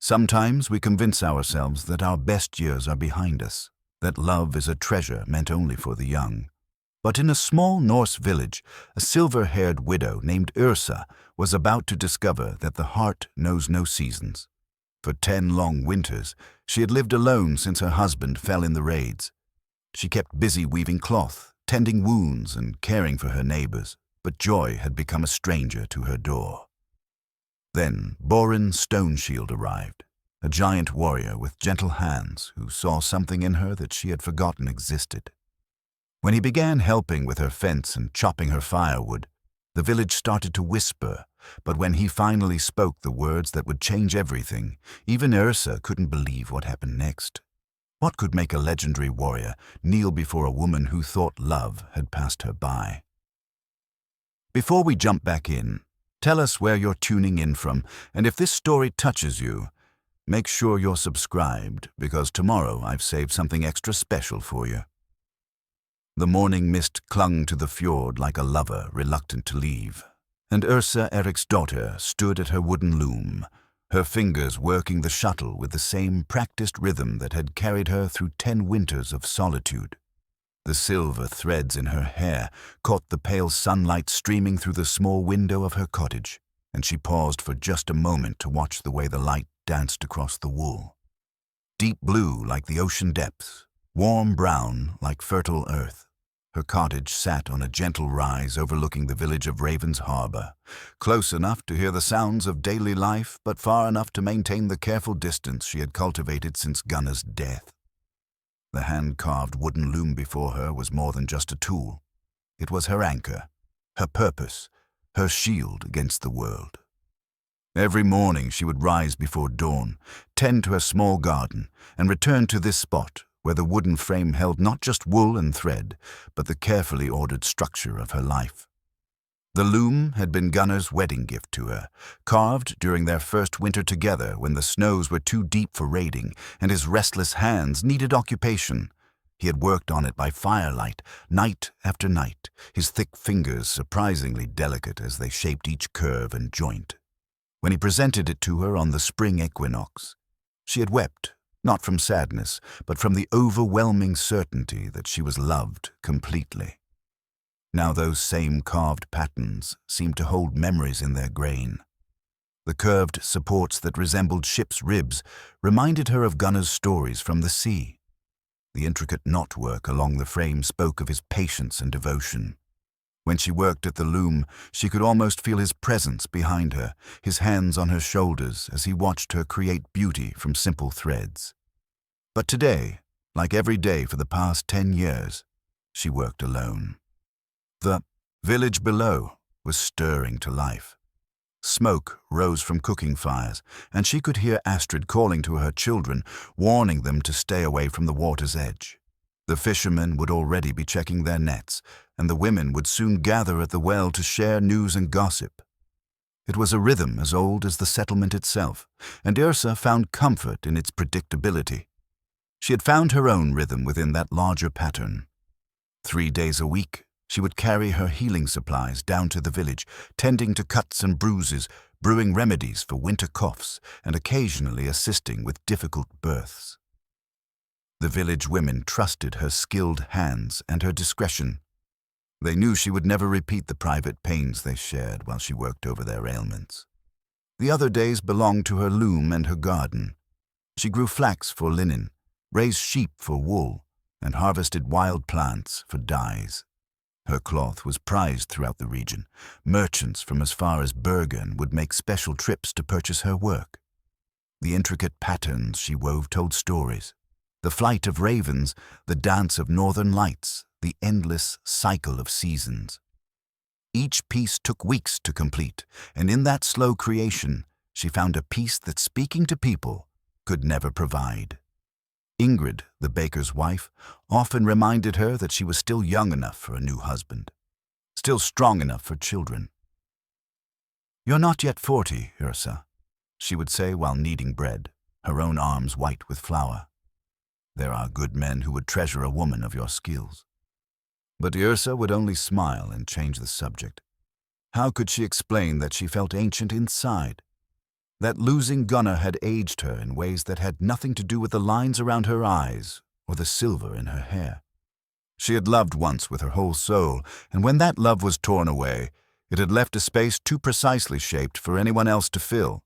Sometimes we convince ourselves that our best years are behind us, that love is a treasure meant only for the young. But in a small Norse village, a silver-haired widow named Yrsa was about to discover that the heart knows no seasons. For 10 long winters, she had lived alone since her husband fell in the raids. She kept busy weaving cloth, tending wounds, and caring for her neighbors, but joy had become a stranger to her door. Then Boran Stoneshield arrived, a giant warrior with gentle hands who saw something in her that she had forgotten existed. When he began helping with her fence and chopping her firewood, the village started to whisper, but when he finally spoke the words that would change everything, even Yrsa couldn't believe what happened next. What could make a legendary warrior kneel before a woman who thought love had passed her by? Before we jump back in, tell us where you're tuning in from, and if this story touches you, make sure you're subscribed, because tomorrow I've saved something extra special for you. The morning mist clung to the fjord like a lover reluctant to leave, and Yrsa, Eric's daughter, stood at her wooden loom, her fingers working the shuttle with the same practiced rhythm that had carried her through 10 winters of solitude. The silver threads in her hair caught the pale sunlight streaming through the small window of her cottage, and she paused for just a moment to watch the way the light danced across the wool. Deep blue like the ocean depths, warm brown like fertile earth. Her cottage sat on a gentle rise overlooking the village of Raven's Harbor, close enough to hear the sounds of daily life, but far enough to maintain the careful distance she had cultivated since Gunnar's death. The hand-carved wooden loom before her was more than just a tool. It was her anchor, her purpose, her shield against the world. Every morning she would rise before dawn, tend to her small garden, and return to this spot where the wooden frame held not just wool and thread, but the carefully ordered structure of her life. The loom had been Gunnar's wedding gift to her, carved during their first winter together when the snows were too deep for raiding and his restless hands needed occupation. He had worked on it by firelight, night after night, his thick fingers surprisingly delicate as they shaped each curve and joint. When he presented it to her on the spring equinox, she had wept, not from sadness, but from the overwhelming certainty that she was loved completely. Now those same carved patterns seemed to hold memories in their grain. The curved supports that resembled ships' ribs reminded her of Gunnar's stories from the sea. The intricate knotwork along the frame spoke of his patience and devotion. When she worked at the loom, she could almost feel his presence behind her, his hands on her shoulders as he watched her create beauty from simple threads. But today, like every day for the past 10 years, she worked alone. The village below was stirring to life. Smoke rose from cooking fires, and she could hear Astrid calling to her children, warning them to stay away from the water's edge. The fishermen would already be checking their nets, and the women would soon gather at the well to share news and gossip. It was a rhythm as old as the settlement itself, and Yrsa found comfort in its predictability. She had found her own rhythm within that larger pattern. 3 days a week, she would carry her healing supplies down to the village, tending to cuts and bruises, brewing remedies for winter coughs, and occasionally assisting with difficult births. The village women trusted her skilled hands and her discretion. They knew she would never repeat the private pains they shared while she worked over their ailments. The other days belonged to her loom and her garden. She grew flax for linen, raised sheep for wool, and harvested wild plants for dyes. Her cloth was prized throughout the region. Merchants from as far as Bergen would make special trips to purchase her work. The intricate patterns she wove told stories. The flight of ravens, the dance of northern lights, the endless cycle of seasons. Each piece took weeks to complete, and in that slow creation, she found a peace that speaking to people could never provide. Ingrid, the baker's wife, often reminded her that she was still young enough for a new husband, still strong enough for children. "You're not yet 40, Yrsa," she would say while kneading bread, her own arms white with flour. "There are good men who would treasure a woman of your skills." But Yrsa would only smile and change the subject. How could she explain that she felt ancient inside? That losing Gunnar had aged her in ways that had nothing to do with the lines around her eyes or the silver in her hair. She had loved once with her whole soul, and when that love was torn away, it had left a space too precisely shaped for anyone else to fill.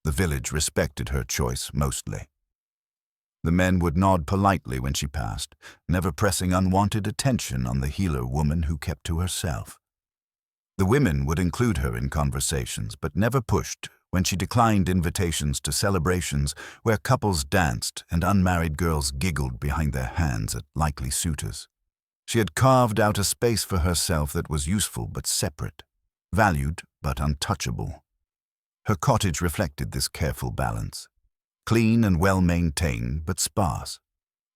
The village respected her choice mostly. The men would nod politely when she passed, never pressing unwanted attention on the healer woman who kept to herself. The women would include her in conversations, but never pushed when she declined invitations to celebrations where couples danced and unmarried girls giggled behind their hands at likely suitors. She had carved out a space for herself that was useful but separate, valued but untouchable. Her cottage reflected this careful balance. Clean and well-maintained but sparse.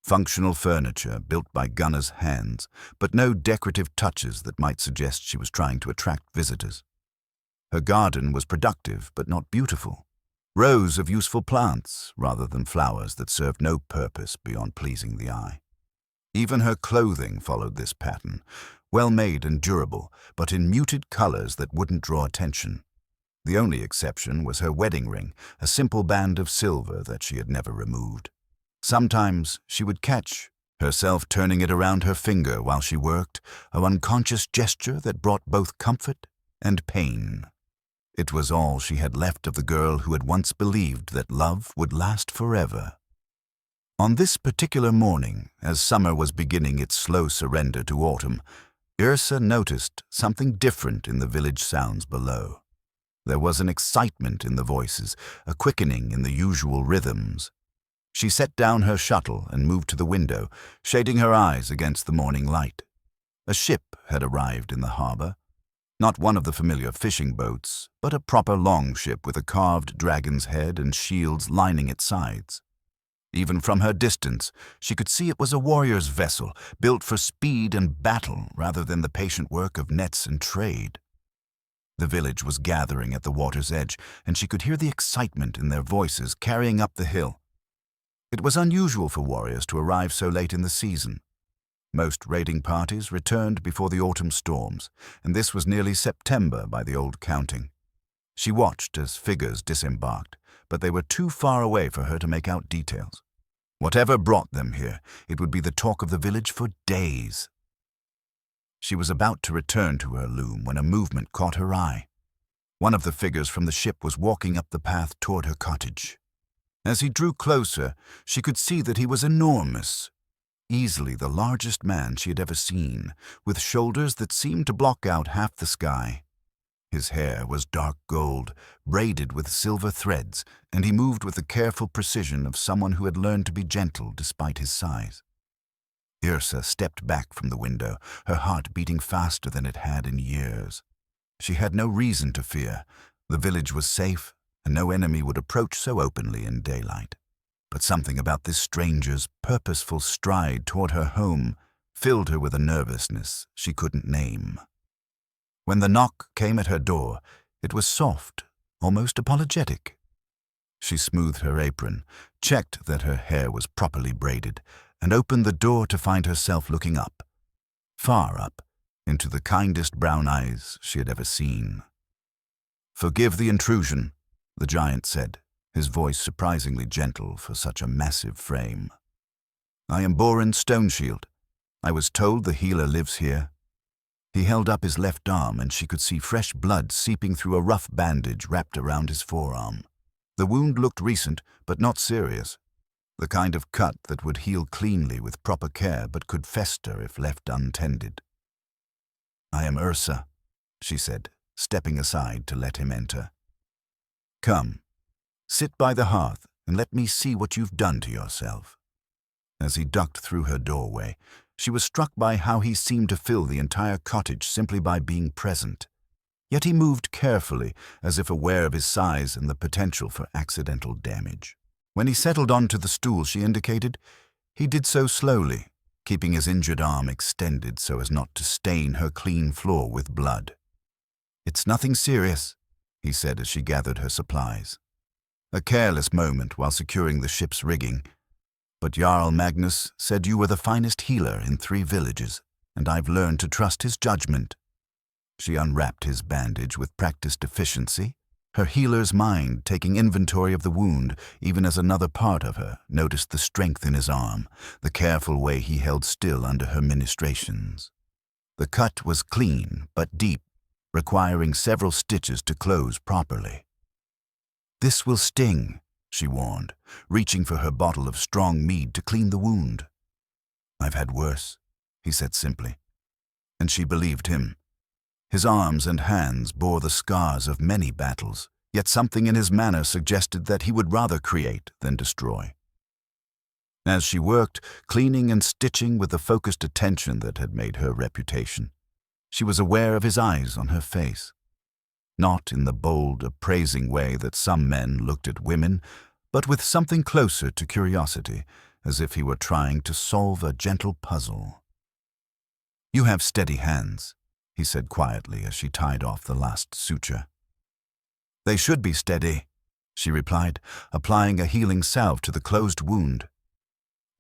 Functional furniture built by Gunnar's hands, but no decorative touches that might suggest she was trying to attract visitors. Her garden was productive but not beautiful. Rows of useful plants rather than flowers that served no purpose beyond pleasing the eye. Even her clothing followed this pattern, well-made and durable, but in muted colors that wouldn't draw attention. The only exception was her wedding ring, a simple band of silver that she had never removed. Sometimes she would catch herself turning it around her finger while she worked, an unconscious gesture that brought both comfort and pain. It was all she had left of the girl who had once believed that love would last forever. On this particular morning, as summer was beginning its slow surrender to autumn, Yrsa noticed something different in the village sounds below. There was an excitement in the voices, a quickening in the usual rhythms. She set down her shuttle and moved to the window, shading her eyes against the morning light. A ship had arrived in the harbor. Not one of the familiar fishing boats, but a proper longship with a carved dragon's head and shields lining its sides. Even from her distance, she could see it was a warrior's vessel, built for speed and battle rather than the patient work of nets and trade. The village was gathering at the water's edge, and she could hear the excitement in their voices carrying up the hill. It was unusual for warriors to arrive so late in the season. Most raiding parties returned before the autumn storms, and this was nearly September by the old counting. She watched as figures disembarked, but they were too far away for her to make out details. Whatever brought them here, it would be the talk of the village for days. She was about to return to her loom when a movement caught her eye. One of the figures from the ship was walking up the path toward her cottage. As he drew closer, she could see that he was enormous, easily the largest man she had ever seen, with shoulders that seemed to block out half the sky. His hair was dark gold, braided with silver threads, and he moved with the careful precision of someone who had learned to be gentle despite his size. Yrsa stepped back from the window, her heart beating faster than it had in years. She had no reason to fear. The village was safe, and no enemy would approach so openly in daylight. But something about this stranger's purposeful stride toward her home filled her with a nervousness she couldn't name. When the knock came at her door, it was soft, almost apologetic. She smoothed her apron, checked that her hair was properly braided, and opened the door to find herself looking up, far up, into the kindest brown eyes she had ever seen. "Forgive the intrusion," the giant said, his voice surprisingly gentle for such a massive frame. "I am Boran Stoneshield. I was told the healer lives here." He held up his left arm, and she could see fresh blood seeping through a rough bandage wrapped around his forearm. The wound looked recent, but not serious. The kind of cut that would heal cleanly with proper care but could fester if left untended. "I am Yrsa," she said, stepping aside to let him enter. "Come, sit by the hearth and let me see what you've done to yourself." As he ducked through her doorway, she was struck by how he seemed to fill the entire cottage simply by being present. Yet he moved carefully, as if aware of his size and the potential for accidental damage. When he settled onto the stool she indicated, he did so slowly, keeping his injured arm extended so as not to stain her clean floor with blood. "It's nothing serious," he said as she gathered her supplies. "A careless moment while securing the ship's rigging. But Jarl Magnus said you were the finest healer in 3 villages, and I've learned to trust his judgment." She unwrapped his bandage with practiced efficiency, Her healer's mind, taking inventory of the wound, even as another part of her, noticed the strength in his arm, the careful way he held still under her ministrations. The cut was clean but deep, requiring several stitches to close properly. "This will sting," she warned, reaching for her bottle of strong mead to clean the wound. "I've had worse," he said simply, and she believed him. His arms and hands bore the scars of many battles, yet something in his manner suggested that he would rather create than destroy. As she worked, cleaning and stitching with the focused attention that had made her reputation, she was aware of his eyes on her face. Not in the bold, appraising way that some men looked at women, but with something closer to curiosity, as if he were trying to solve a gentle puzzle. "You have steady hands," he said quietly as she tied off the last suture. "They should be steady," she replied, applying a healing salve to the closed wound.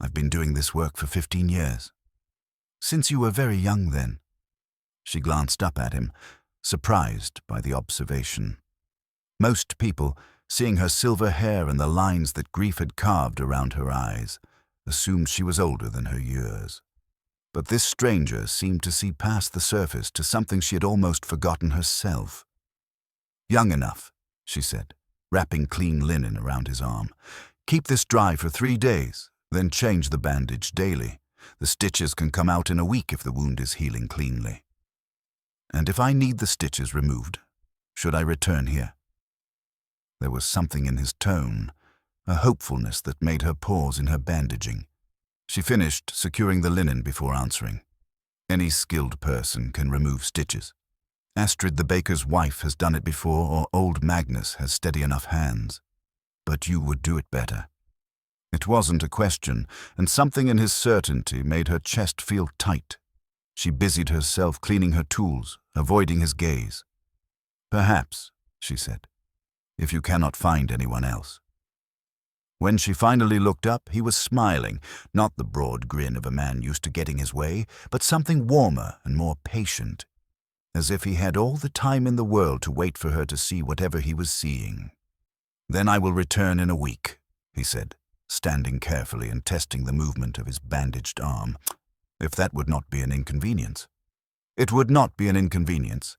"I've been doing this work for 15 years. Since you were very young then." She glanced up at him, surprised by the observation. Most people, seeing her silver hair and the lines that grief had carved around her eyes, assumed she was older than her years. But this stranger seemed to see past the surface to something she had almost forgotten herself. "Young enough," she said, wrapping clean linen around his arm. "Keep this dry for 3 days, then change the bandage daily. The stitches can come out in a week if the wound is healing cleanly. And if I need the stitches removed, should I return here?" There was something in his tone, a hopefulness that made her pause in her bandaging. She finished securing the linen before answering. "Any skilled person can remove stitches. Astrid the baker's wife has done it before, or old Magnus has steady enough hands. But you would do it better." It wasn't a question, and something in his certainty made her chest feel tight. She busied herself cleaning her tools, avoiding his gaze. "Perhaps," she said, "if you cannot find anyone else." When she finally looked up, he was smiling, not the broad grin of a man used to getting his way, but something warmer and more patient, as if he had all the time in the world to wait for her to see whatever he was seeing. "Then I will return in a week," he said, standing carefully and testing the movement of his bandaged arm. "If that would not be an inconvenience." It would not be an inconvenience.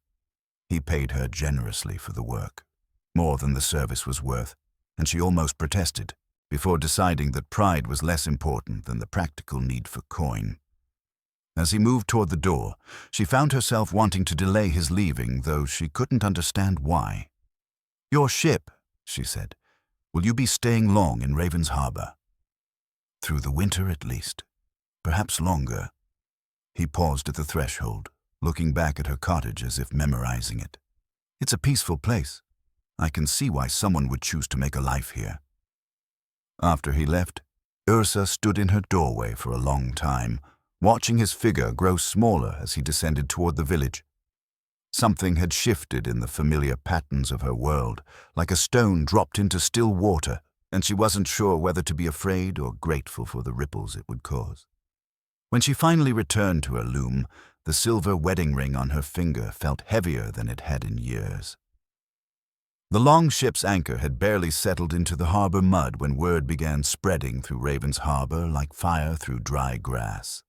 He paid her generously for the work, more than the service was worth, and she almost protested, before deciding that pride was less important than the practical need for coin. As he moved toward the door, she found herself wanting to delay his leaving, though she couldn't understand why. "Your ship," she said. "Will you be staying long in Raven's Harbor?" "Through the winter at least. Perhaps longer." He paused at the threshold, looking back at her cottage as if memorizing it. "It's a peaceful place. I can see why someone would choose to make a life here." After he left, Yrsa stood in her doorway for a long time, watching his figure grow smaller as he descended toward the village. Something had shifted in the familiar patterns of her world, like a stone dropped into still water, and she wasn't sure whether to be afraid or grateful for the ripples it would cause. When she finally returned to her loom, the silver wedding ring on her finger felt heavier than it had in years. The long ship's anchor had barely settled into the harbor mud when word began spreading through Raven's Harbor like fire through dry grass.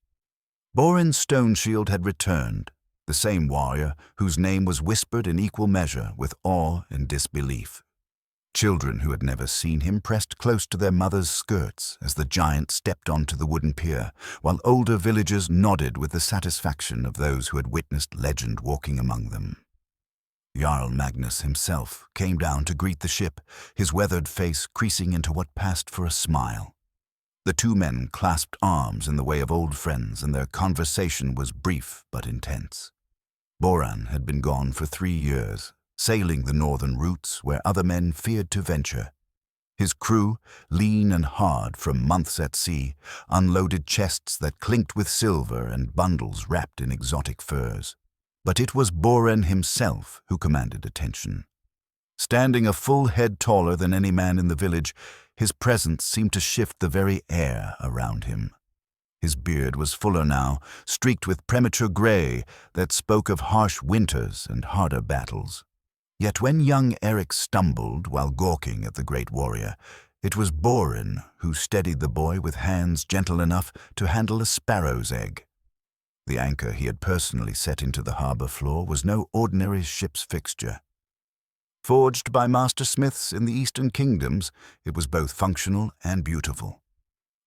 Boran Stoneshield had returned, the same warrior whose name was whispered in equal measure with awe and disbelief. Children who had never seen him pressed close to their mothers' skirts as the giant stepped onto the wooden pier, while older villagers nodded with the satisfaction of those who had witnessed legend walking among them. Jarl Magnus himself came down to greet the ship, his weathered face creasing into what passed for a smile. The two men clasped arms in the way of old friends, and their conversation was brief but intense. Boran had been gone for 3 years, sailing the northern routes where other men feared to venture. His crew, lean and hard from months at sea, unloaded chests that clinked with silver and bundles wrapped in exotic furs. But it was Boran himself who commanded attention. Standing a full head taller than any man in the village, his presence seemed to shift the very air around him. His beard was fuller now, streaked with premature gray that spoke of harsh winters and harder battles. Yet when young Eric stumbled while gawking at the great warrior, it was Boran who steadied the boy with hands gentle enough to handle a sparrow's egg. The anchor he had personally set into the harbor floor was no ordinary ship's fixture. Forged by master smiths in the Eastern Kingdoms, it was both functional and beautiful.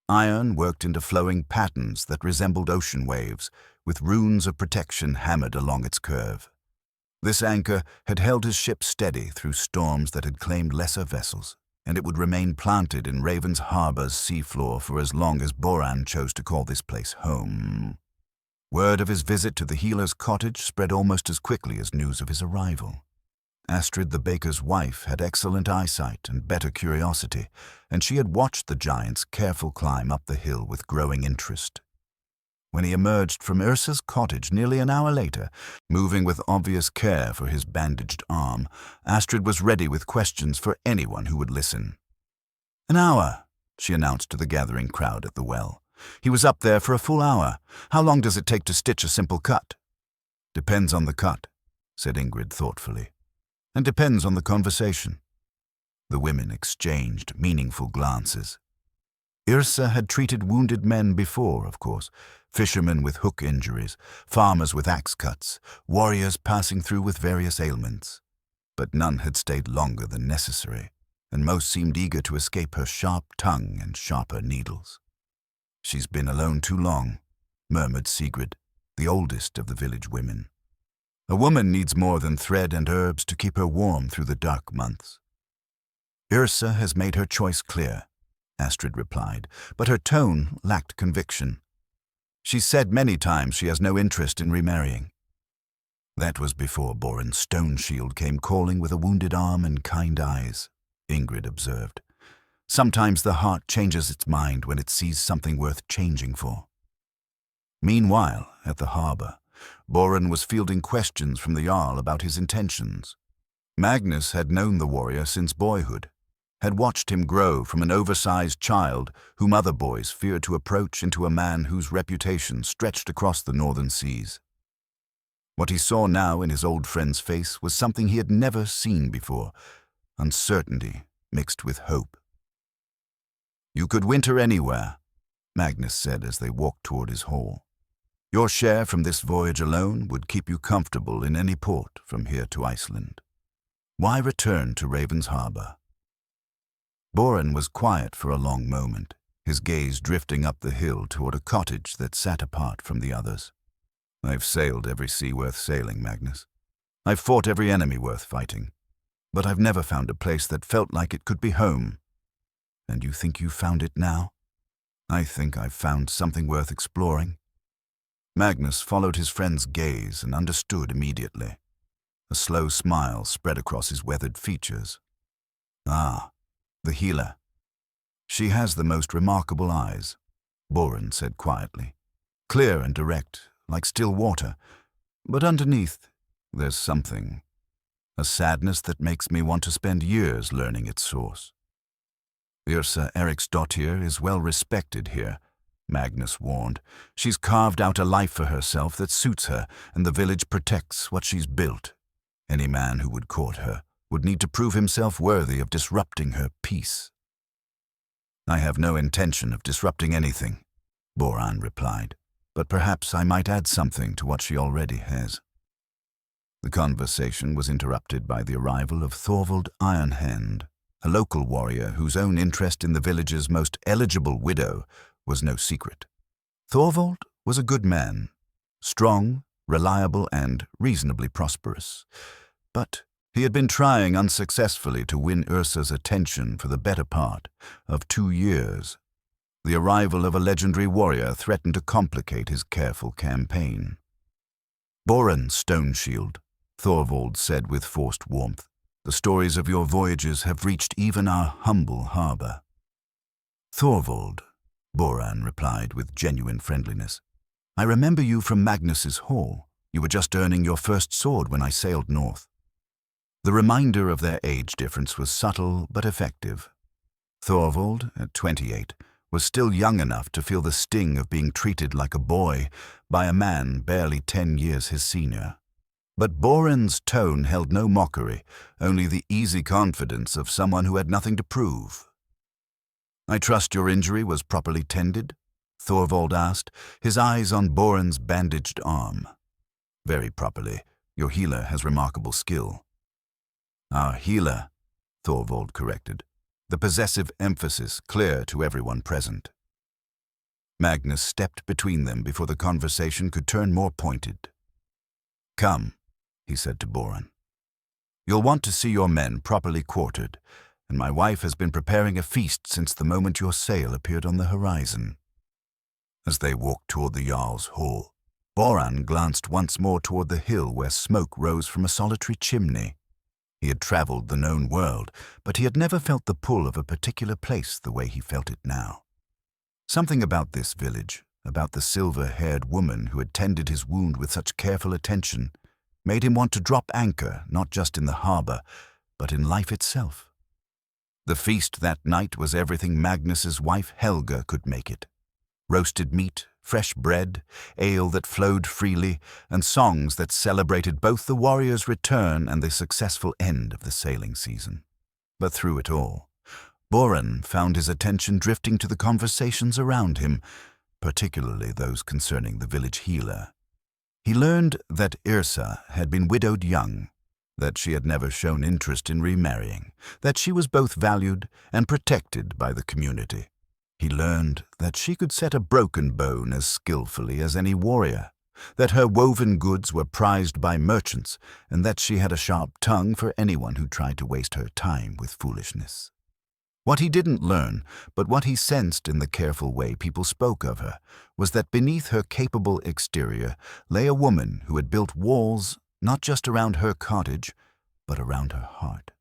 Iron worked into flowing patterns that resembled ocean waves, with runes of protection hammered along its curve. This anchor had held his ship steady through storms that had claimed lesser vessels, and it would remain planted in Raven's Harbor's seafloor for as long as Boran chose to call this place home. Word of his visit to the healer's cottage spread almost as quickly as news of his arrival. Astrid the baker's wife had excellent eyesight and better curiosity, and she had watched the giant's careful climb up the hill with growing interest. When he emerged from Yrsa's cottage nearly an hour later, moving with obvious care for his bandaged arm, Astrid was ready with questions for anyone who would listen. "An hour," she announced to the gathering crowd at the well. "He was up there for a full hour. How long does it take to stitch a simple cut?" "Depends on the cut," said Ingrid thoughtfully. "And depends on the conversation." The women exchanged meaningful glances. Yrsa had treated wounded men before, of course. Fishermen with hook injuries, farmers with axe cuts, warriors passing through with various ailments. But none had stayed longer than necessary, and most seemed eager to escape her sharp tongue and sharper needles. "She's been alone too long," murmured Sigrid, the oldest of the village women. "A woman needs more than thread and herbs to keep her warm through the dark months." "Yrsa has made her choice clear," Astrid replied, but her tone lacked conviction. "She's said many times she has no interest in remarrying." "That was before Boran Stoneshield came calling with a wounded arm and kind eyes," Ingrid observed. "Sometimes the heart changes its mind when it sees something worth changing for." Meanwhile, at the harbor, Boran was fielding questions from the Jarl about his intentions. Magnus had known the warrior since boyhood, had watched him grow from an oversized child whom other boys feared to approach into a man whose reputation stretched across the northern seas. What he saw now in his old friend's face was something he had never seen before, uncertainty mixed with hope. "You could winter anywhere," Magnus said as they walked toward his hall. "Your share from this voyage alone would keep you comfortable in any port from here to Iceland. Why return to Raven's Harbor?" Boran was quiet for a long moment, his gaze drifting up the hill toward a cottage that sat apart from the others. "I've sailed every sea worth sailing, Magnus. I've fought every enemy worth fighting. But I've never found a place that felt like it could be home. And you think you've found it now? I think I've found something worth exploring." Magnus followed his friend's gaze and understood immediately. A slow smile spread across his weathered features. "Ah, the healer. She has the most remarkable eyes," Boran said quietly. "Clear and direct, like still water. But underneath, there's something. A sadness that makes me want to spend years learning its source." "Yrsa Eriksdottir is well respected here," Magnus warned. "She's carved out a life for herself that suits her, and the village protects what she's built. Any man who would court her would need to prove himself worthy of disrupting her peace." "I have no intention of disrupting anything," Boran replied, "but perhaps I might add something to what she already has." The conversation was interrupted by the arrival of Thorvald Ironhand, a local warrior whose own interest in the village's most eligible widow was no secret. Thorvald was a good man, strong, reliable, and reasonably prosperous. But he had been trying unsuccessfully to win Yrsa's attention for the better part of 2 years. The arrival of a legendary warrior threatened to complicate his careful campaign. "Boran Stoneshield," Thorvald said with forced warmth, "the stories of your voyages have reached even our humble harbor." "Thorvald," Boran replied with genuine friendliness, "I remember you from Magnus's hall. You were just earning your first sword when I sailed north." The reminder of their age difference was subtle but effective. Thorvald, at 28, was still young enough to feel the sting of being treated like a boy by a man barely 10 years his senior. But Boran's tone held no mockery, only the easy confidence of someone who had nothing to prove. "I trust your injury was properly tended?" Thorvald asked, his eyes on Boran's bandaged arm. "Very properly. Your healer has remarkable skill." "Our healer," Thorvald corrected, the possessive emphasis clear to everyone present. Magnus stepped between them before the conversation could turn more pointed. "Come," he said to Boran. "You'll want to see your men properly quartered, and my wife has been preparing a feast since the moment your sail appeared on the horizon." As they walked toward the Jarl's hall, Boran glanced once more toward the hill where smoke rose from a solitary chimney. He had traveled the known world, but he had never felt the pull of a particular place the way he felt it now. Something about this village, about the silver-haired woman who had tended his wound with such careful attention, made him want to drop anchor not just in the harbor, but in life itself. The feast that night was everything Magnus's wife Helga could make it. Roasted meat, fresh bread, ale that flowed freely, and songs that celebrated both the warrior's return and the successful end of the sailing season. But through it all, Boran found his attention drifting to the conversations around him, particularly those concerning the village healer. He learned that Yrsa had been widowed young, that she had never shown interest in remarrying, that she was both valued and protected by the community. He learned that she could set a broken bone as skillfully as any warrior, that her woven goods were prized by merchants, and that she had a sharp tongue for anyone who tried to waste her time with foolishness. What he didn't learn, but what he sensed in the careful way people spoke of her, was that beneath her capable exterior lay a woman who had built walls not just around her cottage, but around her heart.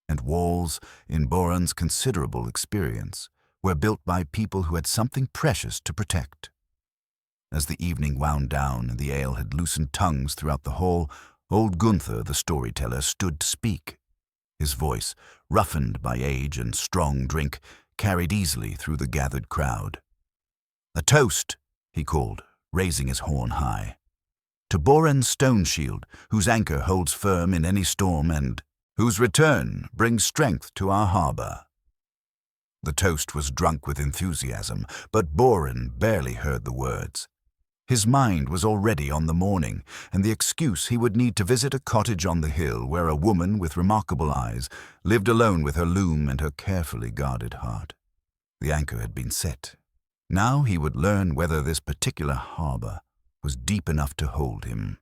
And walls, in Boran's considerable experience, were built by people who had something precious to protect. As the evening wound down and the ale had loosened tongues throughout the hall, old Gunther, the storyteller, stood to speak. His voice, roughened by age and strong drink, carried easily through the gathered crowd. "A toast," he called, raising his horn high. "To Boran Stoneshield, whose anchor holds firm in any storm and whose return brings strength to our harbor." The toast was drunk with enthusiasm, but Boran barely heard the words. His mind was already on the morning, and the excuse he would need to visit a cottage on the hill where a woman with remarkable eyes lived alone with her loom and her carefully guarded heart. The anchor had been set. Now he would learn whether this particular harbor was deep enough to hold him.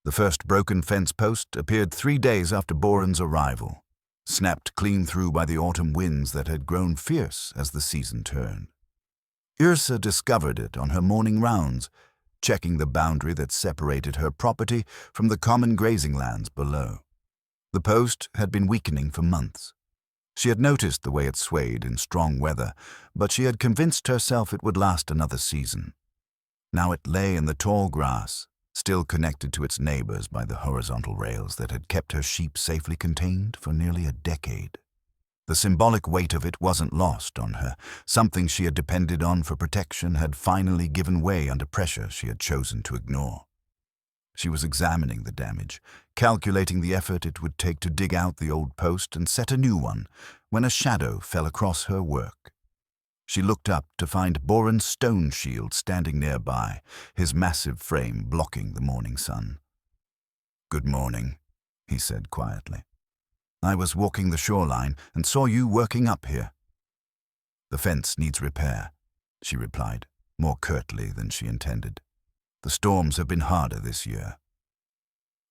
The first broken fence post appeared 3 days after Boran's arrival, snapped clean through by the autumn winds that had grown fierce as the season turned. Yrsa discovered it on her morning rounds, checking the boundary that separated her property from the common grazing lands below. The post had been weakening for months. She had noticed the way it swayed in strong weather, but she had convinced herself it would last another season. Now it lay in the tall grass, still connected to its neighbors by the horizontal rails that had kept her sheep safely contained for nearly a decade. The symbolic weight of it wasn't lost on her. Something she had depended on for protection had finally given way under pressure she had chosen to ignore. She was examining the damage, calculating the effort it would take to dig out the old post and set a new one, when a shadow fell across her work. She looked up to find Boran Stoneshield standing nearby, his massive frame blocking the morning sun. "Good morning," he said quietly. "I was walking the shoreline and saw you working up here." "The fence needs repair," she replied, more curtly than she intended. "The storms have been harder this year."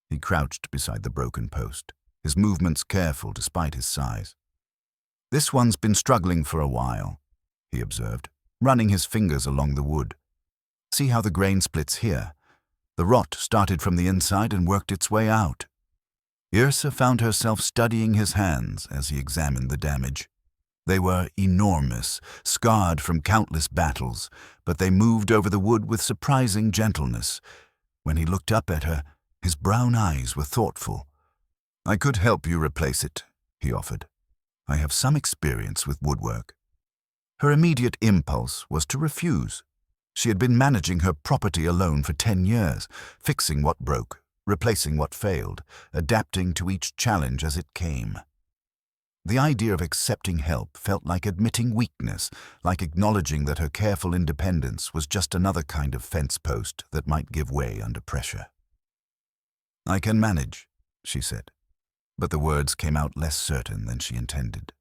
He crouched beside the broken post, his movements careful despite his size. "This one's been struggling for a while," he observed, running his fingers along the wood. "See how the grain splits here? The rot started from the inside and worked its way out." Yrsa found herself studying his hands as he examined the damage. They were enormous, scarred from countless battles, but they moved over the wood with surprising gentleness. When he looked up at her, his brown eyes were thoughtful. "I could help you replace it," he offered. "I have some experience with woodwork." Her immediate impulse was to refuse. She had been managing her property alone for 10 years, fixing what broke, replacing what failed, adapting to each challenge as it came. The idea of accepting help felt like admitting weakness, like acknowledging that her careful independence was just another kind of fence post that might give way under pressure. "I can manage," she said, but the words came out less certain than she intended.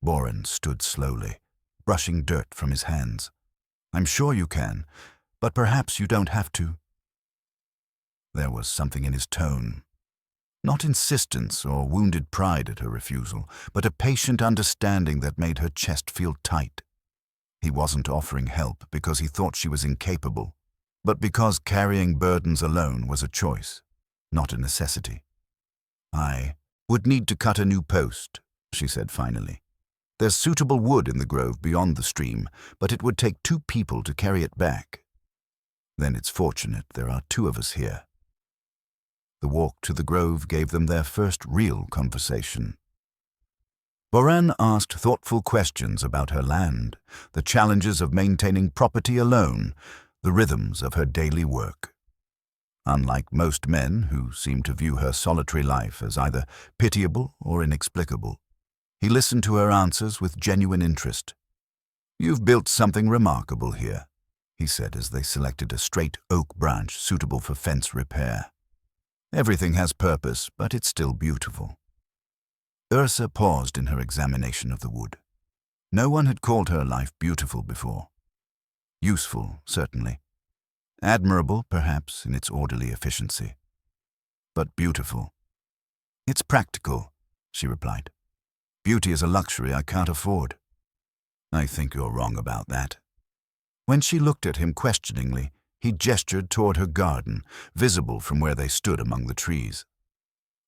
Boran stood slowly, brushing dirt from his hands. "I'm sure you can, but perhaps you don't have to." There was something in his tone. Not insistence or wounded pride at her refusal, but a patient understanding that made her chest feel tight. He wasn't offering help because he thought she was incapable, but because carrying burdens alone was a choice, not a necessity. "I would need to cut a new post," she said finally. "There's suitable wood in the grove beyond the stream, but it would take 2 people to carry it back. Then it's fortunate there are 2 of us here." The walk to the grove gave them their first real conversation. Boran asked thoughtful questions about her land, the challenges of maintaining property alone, the rhythms of her daily work. Unlike most men who seem to view her solitary life as either pitiable or inexplicable, he listened to her answers with genuine interest. "You've built something remarkable here," he said as they selected a straight oak branch suitable for fence repair. "Everything has purpose, but it's still beautiful." Yrsa paused in her examination of the wood. No one had called her life beautiful before. Useful, certainly. Admirable, perhaps, in its orderly efficiency. But beautiful. "It's practical," she replied. "Beauty is a luxury I can't afford." "I think you're wrong about that." When she looked at him questioningly, he gestured toward her garden, visible from where they stood among the trees.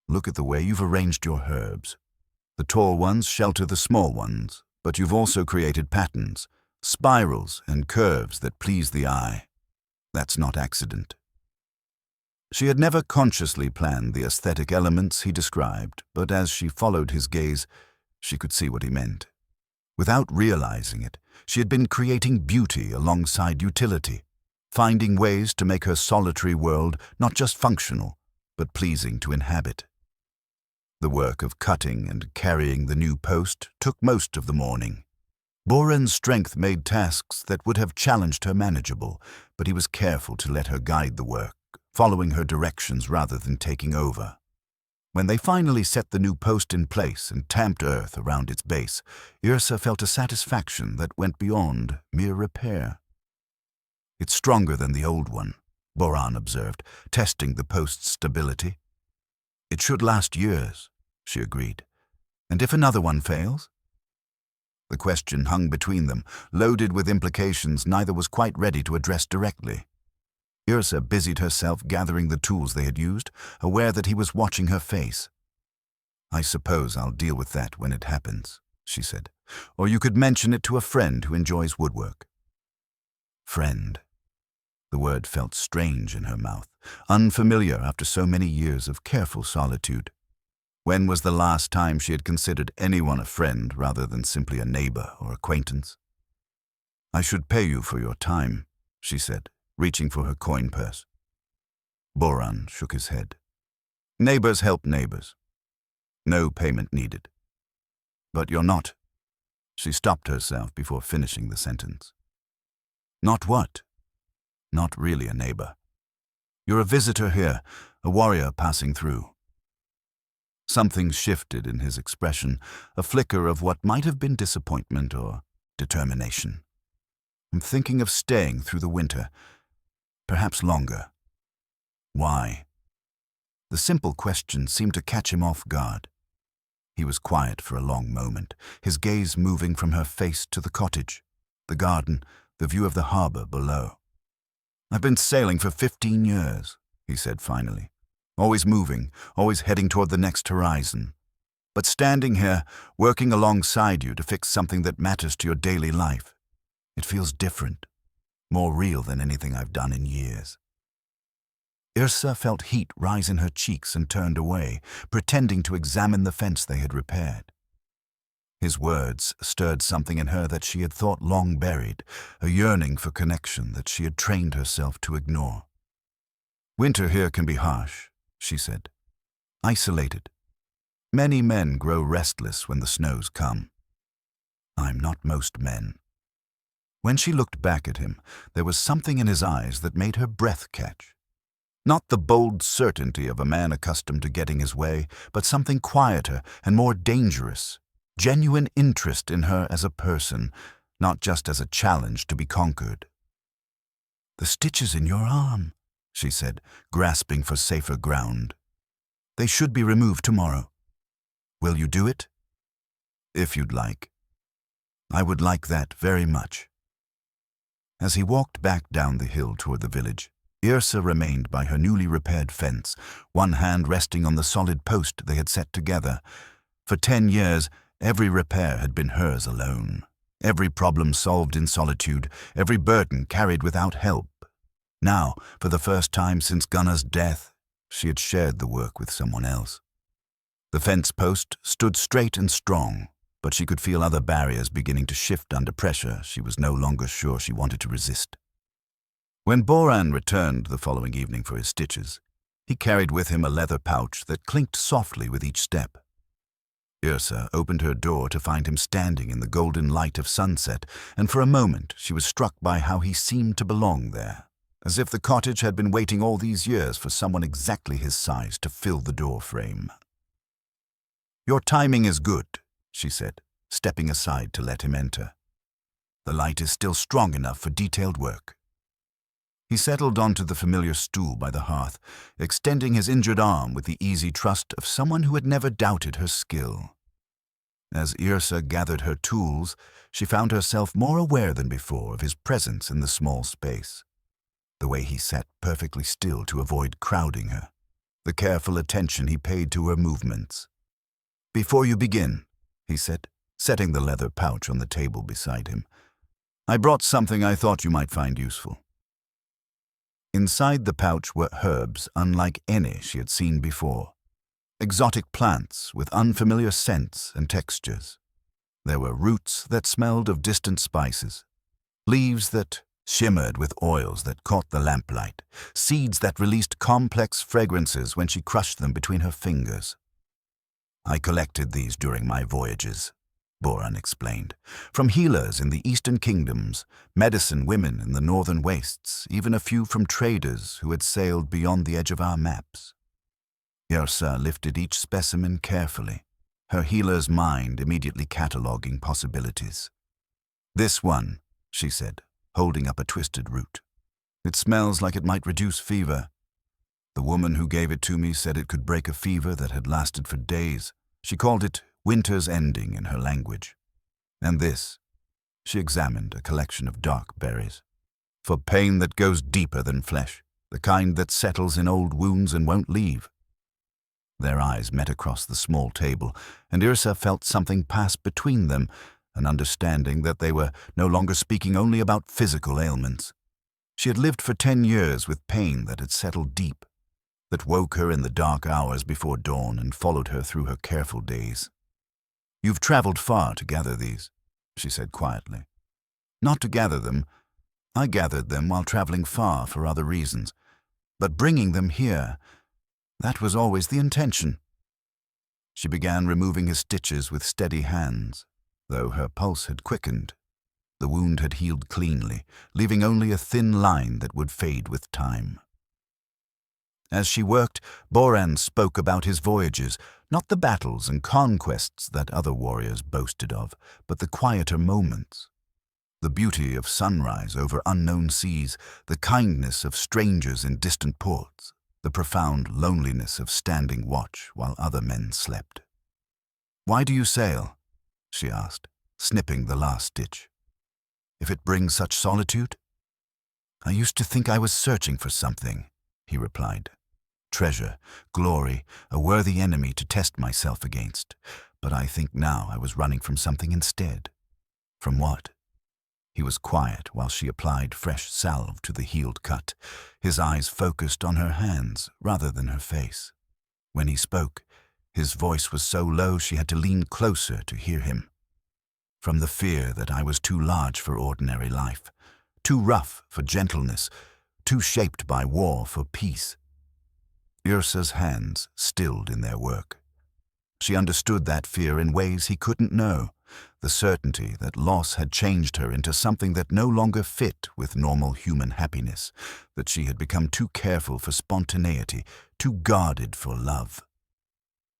"Look at the way you've arranged your herbs. The tall ones shelter the small ones, but you've also created patterns, spirals and curves that please the eye. That's not accident." She had never consciously planned the aesthetic elements he described, but as she followed his gaze, she could see what he meant. Without realizing it, she had been creating beauty alongside utility, finding ways to make her solitary world not just functional, but pleasing to inhabit. The work of cutting and carrying the new post took most of the morning. Boran's strength made tasks that would have challenged her manageable, but he was careful to let her guide the work, following her directions rather than taking over. When they finally set the new post in place and tamped earth around its base, Yrsa felt a satisfaction that went beyond mere repair. "It's stronger than the old one," Boran observed, testing the post's stability. "It should last years," she agreed. "And if another one fails?" The question hung between them, loaded with implications neither was quite ready to address directly. Yrsa busied herself gathering the tools they had used, aware that he was watching her face. "I suppose I'll deal with that when it happens," she said. "Or you could mention it to a friend who enjoys woodwork." Friend. The word felt strange in her mouth, unfamiliar after so many years of careful solitude. When was the last time she had considered anyone a friend rather than simply a neighbor or acquaintance? "I should pay you for your time," she said, reaching for her coin purse. Boran shook his head. "Neighbors help neighbors. No payment needed." "But you're not." She stopped herself before finishing the sentence. "Not what?" "Not really a neighbor. You're a visitor here, a warrior passing through." Something shifted in his expression, a flicker of what might have been disappointment or determination. "I'm thinking of staying through the winter, perhaps longer." "Why?" The simple question seemed to catch him off guard. He was quiet for a long moment, his gaze moving from her face to the cottage, the garden, the view of the harbor below. "I've been sailing for 15 years, he said finally. "Always moving, always heading toward the next horizon. But standing here, working alongside you to fix something that matters to your daily life, it feels different, more real than anything I've done in years." Yrsa felt heat rise in her cheeks and turned away, pretending to examine the fence they had repaired. His words stirred something in her that she had thought long buried, a yearning for connection that she had trained herself to ignore. Winter here can be harsh, she said. Isolated. Many men grow restless when the snows come. I'm not most men. When she looked back at him, there was something in his eyes that made her breath catch. Not the bold certainty of a man accustomed to getting his way, but something quieter and more dangerous. Genuine interest in her as a person, not just as a challenge to be conquered. "The stitches in your arm," she said, grasping for safer ground. "They should be removed tomorrow. Will you do it?" "If you'd like." "I would like that very much." As he walked back down the hill toward the village, Yrsa remained by her newly repaired fence, one hand resting on the solid post they had set together. For 10 years, every repair had been hers alone. Every problem solved in solitude, every burden carried without help. Now, for the first time since Gunnar's death, she had shared the work with someone else. The fence post stood straight and strong, but she could feel other barriers beginning to shift under pressure she was no longer sure she wanted to resist. When Boran returned the following evening for his stitches, he carried with him a leather pouch that clinked softly with each step. Yrsa opened her door to find him standing in the golden light of sunset, and for a moment she was struck by how he seemed to belong there, as if the cottage had been waiting all these years for someone exactly his size to fill the door frame. "Your timing is good," she said, stepping aside to let him enter. "The light is still strong enough for detailed work." He settled onto the familiar stool by the hearth, extending his injured arm with the easy trust of someone who had never doubted her skill. As Yrsa gathered her tools, she found herself more aware than before of his presence in the small space. The way he sat perfectly still to avoid crowding her, the careful attention he paid to her movements. "Before you begin," he said, setting the leather pouch on the table beside him, "I brought something I thought you might find useful." Inside the pouch were herbs unlike any she had seen before. Exotic plants with unfamiliar scents and textures. There were roots that smelled of distant spices, leaves that shimmered with oils that caught the lamplight, seeds that released complex fragrances when she crushed them between her fingers. "I collected these during my voyages," Boran explained. "From healers in the eastern kingdoms, medicine women in the northern wastes, even a few from traders who had sailed beyond the edge of our maps." Yrsa lifted each specimen carefully, her healer's mind immediately cataloguing possibilities. "This one," she said, holding up a twisted root. "It smells like it might reduce fever. The woman who gave it to me said it could break a fever that had lasted for days. She called it winter's ending in her language. And this," she examined a collection of dark berries, "for pain that goes deeper than flesh, the kind that settles in old wounds and won't leave." Their eyes met across the small table, and Yrsa felt something pass between them, an understanding that they were no longer speaking only about physical ailments. She had lived for 10 years with pain that had settled deep, that woke her in the dark hours before dawn and followed her through her careful days. "You've traveled far to gather these," she said quietly. "Not to gather them. I gathered them while traveling far for other reasons. But bringing them here, that was always the intention." She began removing his stitches with steady hands, though her pulse had quickened. The wound had healed cleanly, leaving only a thin line that would fade with time. As she worked, Boran spoke about his voyages, not the battles and conquests that other warriors boasted of, but the quieter moments. The beauty of sunrise over unknown seas, the kindness of strangers in distant ports, the profound loneliness of standing watch while other men slept. "Why do you sail?" she asked, snipping the last stitch. "If it brings such solitude?" "I used to think I was searching for something," he replied. "Treasure, glory, a worthy enemy to test myself against. But I think now I was running from something instead." "From what?" He was quiet while she applied fresh salve to the healed cut, his eyes focused on her hands rather than her face. When he spoke, his voice was so low she had to lean closer to hear him. "From the fear that I was too large for ordinary life, too rough for gentleness, too shaped by war for peace. Yrsa's hands stilled in their work. She understood that fear in ways he couldn't know, the certainty that loss had changed her into something that no longer fit with normal human happiness, that she had become too careful for spontaneity, too guarded for love.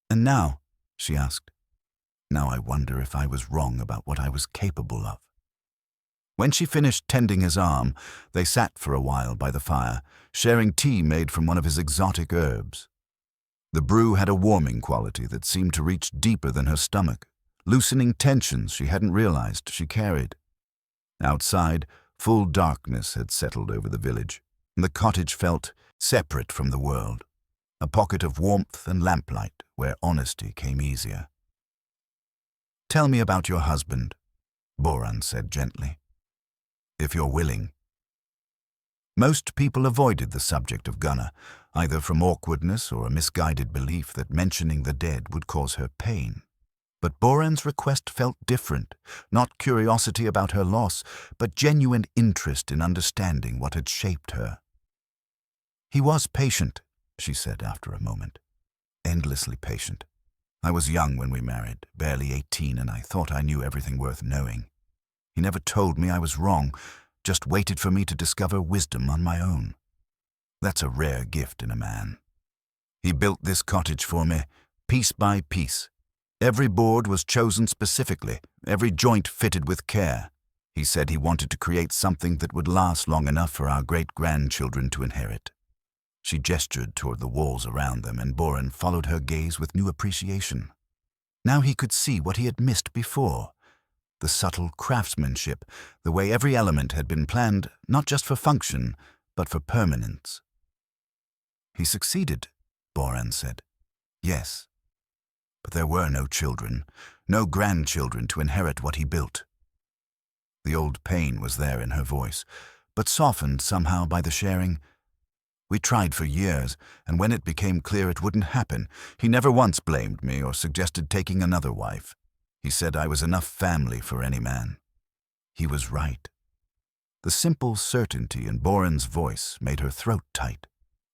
"And now?" she asked. "Now I wonder if I was wrong about what I was capable of." When she finished tending his arm, they sat for a while by the fire, sharing tea made from one of his exotic herbs. The brew had a warming quality that seemed to reach deeper than her stomach, loosening tensions she hadn't realized she carried. Outside, full darkness had settled over the village, and the cottage felt separate from the world, a pocket of warmth and lamplight where honesty came easier. "Tell me about your husband," Boran said gently. "If you're willing." Most people avoided the subject of Gunnar, either from awkwardness or a misguided belief that mentioning the dead would cause her pain. But Boran's request felt different, not curiosity about her loss, but genuine interest in understanding what had shaped her. "He was patient," she said after a moment. "Endlessly patient. I was young when we married, barely 18, and I thought I knew everything worth knowing. He never told me I was wrong, just waited for me to discover wisdom on my own. That's a rare gift in a man. He built this cottage for me, piece by piece. Every board was chosen specifically, every joint fitted with care. He said he wanted to create something that would last long enough for our great-grandchildren to inherit." She gestured toward the walls around them, and Boran followed her gaze with new appreciation. Now he could see what he had missed before. The subtle craftsmanship, the way every element had been planned not just for function, but for permanence. "He succeeded," Boran said. "Yes. But there were no children, no grandchildren to inherit what he built." The old pain was there in her voice, but softened somehow by the sharing. "We tried for years, and when it became clear it wouldn't happen, he never once blamed me or suggested taking another wife. He said I was enough family for any man." He was right. The simple certainty in Boran's voice made her throat tight.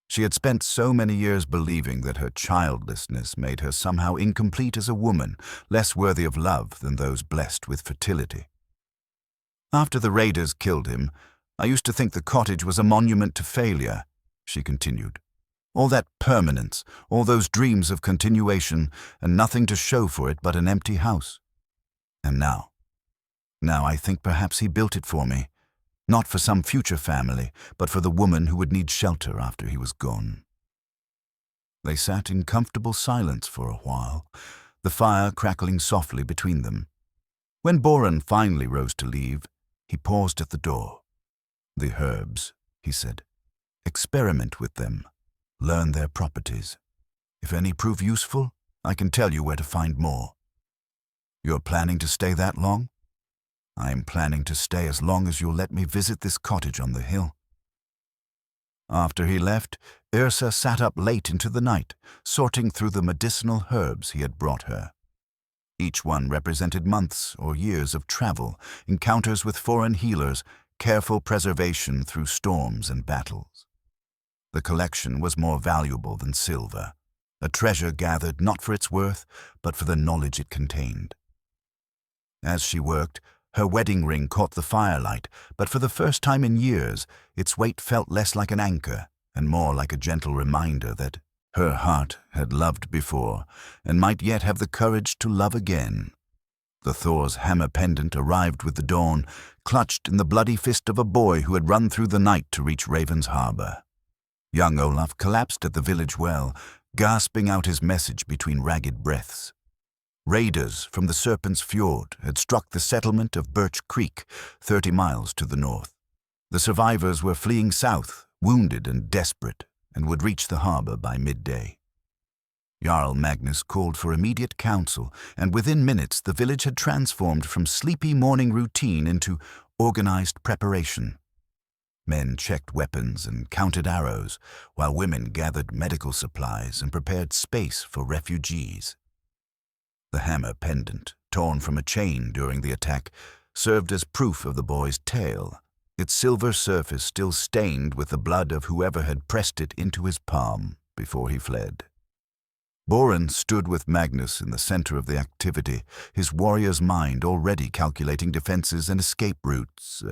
She had spent so many years believing that her childlessness made her somehow incomplete as a woman, less worthy of love than those blessed with fertility. "After the raiders killed him, I used to think the cottage was a monument to failure," she continued. "All that permanence, all those dreams of continuation, and nothing to show for it but an empty house. And now I think perhaps he built it for me, not for some future family, but for the woman who would need shelter after he was gone." They sat in comfortable silence for a while, the fire crackling softly between them. When Boran finally rose to leave, he paused at the door. "The herbs," he said. "Experiment with them. Learn their properties. If any prove useful, I can tell you where to find more." "You're planning to stay that long?" "I'm planning to stay as long as you'll let me visit this cottage on the hill." After he left, Yrsa sat up late into the night, sorting through the medicinal herbs he had brought her. Each one represented months or years of travel, encounters with foreign healers, careful preservation through storms and battles. The collection was more valuable than silver, a treasure gathered not for its worth, but for the knowledge it contained. As she worked, her wedding ring caught the firelight, but for the first time in years, its weight felt less like an anchor and more like a gentle reminder that her heart had loved before and might yet have the courage to love again. The Thor's hammer pendant arrived with the dawn, clutched in the bloody fist of a boy who had run through the night to reach Raven's harbor. Young Olaf collapsed at the village well, gasping out his message between ragged breaths. Raiders from the Serpent's Fjord had struck the settlement of Birch Creek, 30 miles to the north. The survivors were fleeing south, wounded and desperate, and would reach the harbor by midday. Jarl Magnus called for immediate counsel, and within minutes the village had transformed from sleepy morning routine into organized preparation. Men checked weapons and counted arrows, while women gathered medical supplies and prepared space for refugees. The hammer pendant, torn from a chain during the attack, served as proof of the boy's tale, its silver surface still stained with the blood of whoever had pressed it into his palm before he fled. Boran stood with Magnus in the center of the activity, his warrior's mind already calculating defenses and escape routes.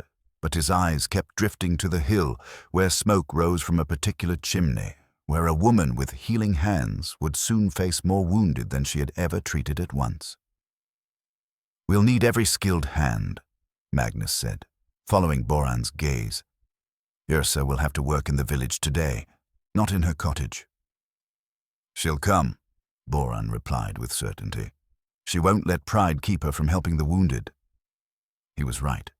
But his eyes kept drifting to the hill where smoke rose from a particular chimney, where a woman with healing hands would soon face more wounded than she had ever treated at once. "We'll need every skilled hand," Magnus said, following Boran's gaze. "Yrsa will have to work in the village today, not in her cottage." "She'll come," Boran replied with certainty. "She won't let pride keep her from helping the wounded." He was right.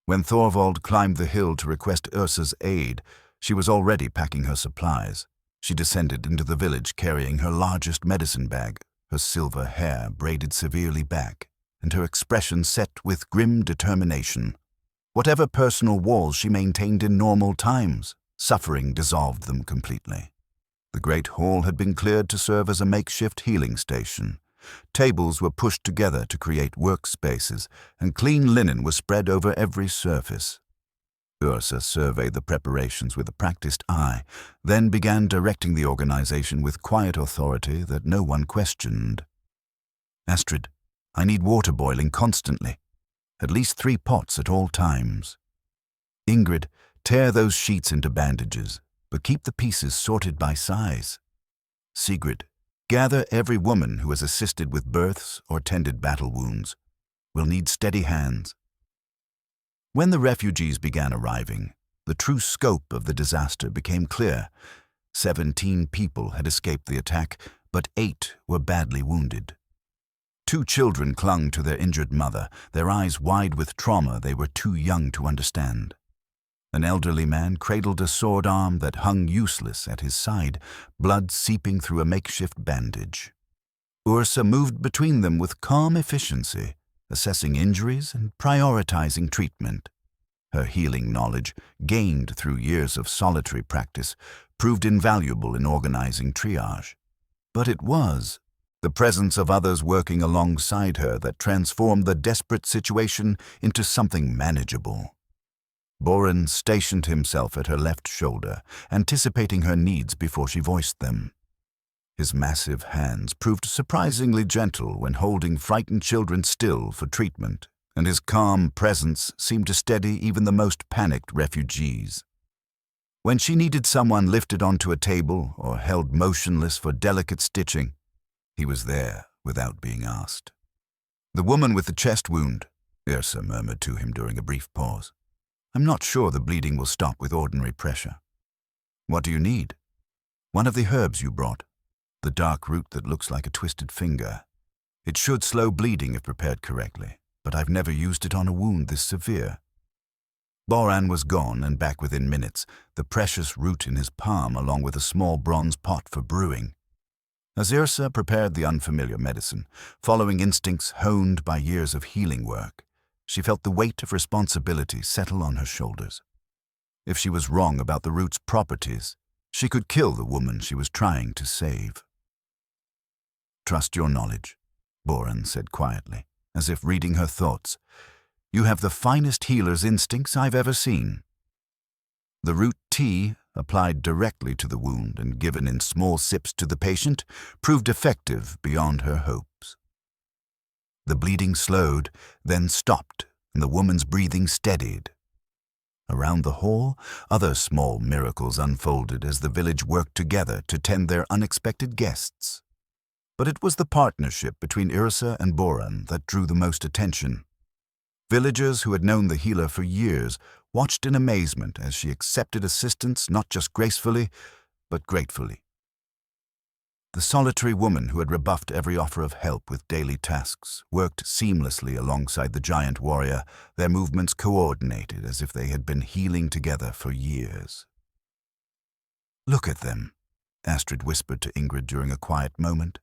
When Thorvald climbed the hill to request Yrsa's aid, she was already packing her supplies. She descended into the village carrying her largest medicine bag, her silver hair braided severely back, and her expression set with grim determination. Whatever personal walls she maintained in normal times, suffering dissolved them completely. The great hall had been cleared to serve as a makeshift healing station. Tables were pushed together to create workspaces, and clean linen was spread over every surface. Yrsa surveyed the preparations with a practiced eye, then began directing the organization with quiet authority that no one questioned. "Astrid, I need water boiling constantly. At least 3 pots at all times. Ingrid, tear those sheets into bandages, but keep the pieces sorted by size. Sigrid, gather every woman who has assisted with births or tended battle wounds. We'll need steady hands." When the refugees began arriving, the true scope of the disaster became clear. 17 people had escaped the attack, but 8 were badly wounded. 2 children clung to their injured mother, their eyes wide with trauma they were too young to understand. An elderly man cradled a sword arm that hung useless at his side, blood seeping through a makeshift bandage. Yrsa moved between them with calm efficiency, assessing injuries and prioritizing treatment. Her healing knowledge, gained through years of solitary practice, proved invaluable in organizing triage. But it was the presence of others working alongside her that transformed the desperate situation into something manageable. Boran stationed himself at her left shoulder, anticipating her needs before she voiced them. His massive hands proved surprisingly gentle when holding frightened children still for treatment, and his calm presence seemed to steady even the most panicked refugees. When she needed someone lifted onto a table or held motionless for delicate stitching, he was there without being asked. "The woman with the chest wound," Yrsa murmured to him during a brief pause. "I'm not sure the bleeding will stop with ordinary pressure." "What do you need?" "One of the herbs you brought. The dark root that looks like a twisted finger. It should slow bleeding if prepared correctly, but I've never used it on a wound this severe." Boran was gone and back within minutes, the precious root in his palm along with a small bronze pot for brewing. As Yrsa prepared the unfamiliar medicine, following instincts honed by years of healing work, she felt the weight of responsibility settle on her shoulders. If she was wrong about the root's properties, she could kill the woman she was trying to save. "Trust your knowledge," Boran said quietly, as if reading her thoughts. "You have the finest healer's instincts I've ever seen." The root tea, applied directly to the wound and given in small sips to the patient, proved effective beyond her hopes. The bleeding slowed, then stopped, and the woman's breathing steadied. Around the hall, other small miracles unfolded as the village worked together to tend their unexpected guests. But it was the partnership between Yrsa and Boran that drew the most attention. Villagers who had known the healer for years watched in amazement as she accepted assistance not just gracefully, but gratefully. The solitary woman who had rebuffed every offer of help with daily tasks worked seamlessly alongside the giant warrior, their movements coordinated as if they had been healing together for years. "Look at them," Astrid whispered to Ingrid during a quiet moment.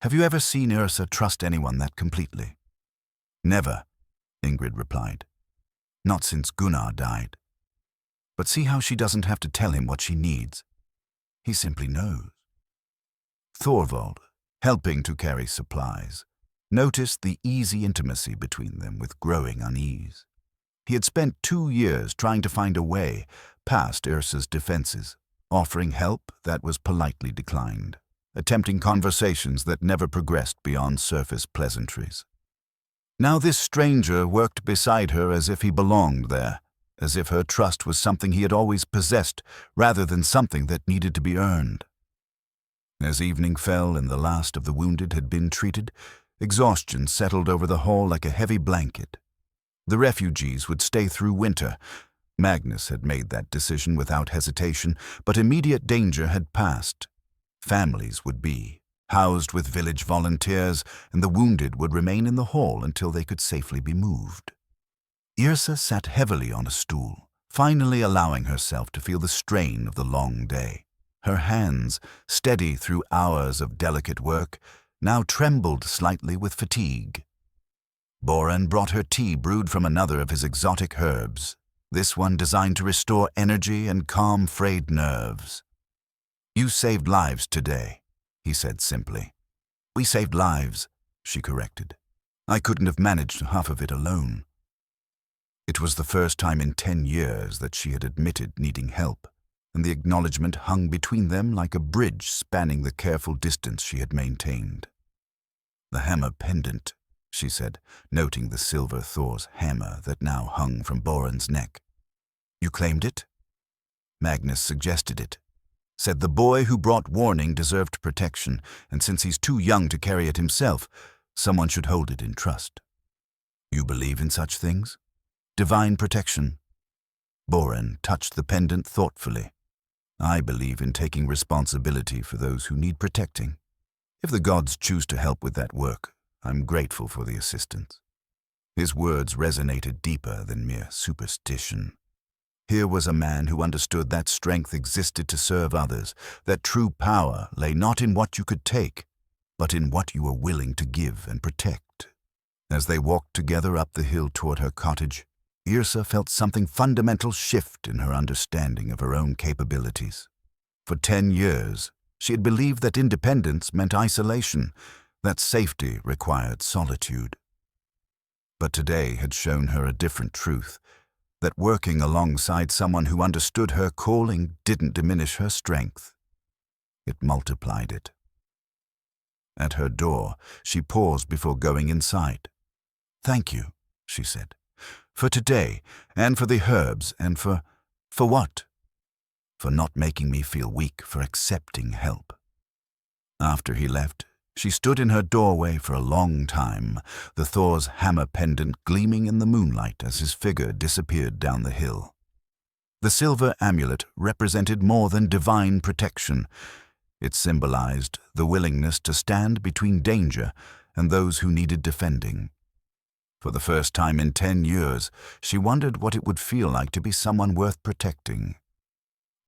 "Have you ever seen Yrsa trust anyone that completely?" "Never," Ingrid replied. "Not since Gunnar died. But see how she doesn't have to tell him what she needs. He simply knows." Thorvald, helping to carry supplies, noticed the easy intimacy between them with growing unease. He had spent 2 years trying to find a way past Yrsa's defenses, offering help that was politely declined, attempting conversations that never progressed beyond surface pleasantries. Now this stranger worked beside her as if he belonged there, as if her trust was something he had always possessed rather than something that needed to be earned. As evening fell and the last of the wounded had been treated, exhaustion settled over the hall like a heavy blanket. The refugees would stay through winter. Magnus had made that decision without hesitation, but immediate danger had passed. Families would be housed with village volunteers, and the wounded would remain in the hall until they could safely be moved. Yrsa sat heavily on a stool, finally allowing herself to feel the strain of the long day. Her hands, steady through hours of delicate work, now trembled slightly with fatigue. Boran brought her tea brewed from another of his exotic herbs, this one designed to restore energy and calm frayed nerves. "You saved lives today," he said simply. "We saved lives," she corrected. "I couldn't have managed half of it alone." It was the first time in 10 years that she had admitted needing help, and the acknowledgement hung between them like a bridge spanning the careful distance she had maintained. "The hammer pendant," she said, noting the silver Thor's hammer that now hung from Boran's neck. "You claimed it?" Magnus suggested it. Said the boy who brought warning deserved protection, and since he's too young to carry it himself, someone should hold it in trust. "You believe in such things? Divine protection?" Boran touched the pendant thoughtfully. "I believe in taking responsibility for those who need protecting. If the gods choose to help with that work, I'm grateful for the assistance." His words resonated deeper than mere superstition. Here was a man who understood that strength existed to serve others, that true power lay not in what you could take, but in what you were willing to give and protect. As they walked together up the hill toward her cottage, Yrsa felt something fundamental shift in her understanding of her own capabilities. For 10 years, she had believed that independence meant isolation, that safety required solitude. But today had shown her a different truth, that working alongside someone who understood her calling didn't diminish her strength. It multiplied it. At her door, she paused before going inside. "Thank you," she said, "for today, and for the herbs, and for what? For not making me feel weak, for accepting help." After he left, she stood in her doorway for a long time, the Thor's hammer pendant gleaming in the moonlight as his figure disappeared down the hill. The silver amulet represented more than divine protection. It symbolized the willingness to stand between danger and those who needed defending. For the first time in 10 years, she wondered what it would feel like to be someone worth protecting.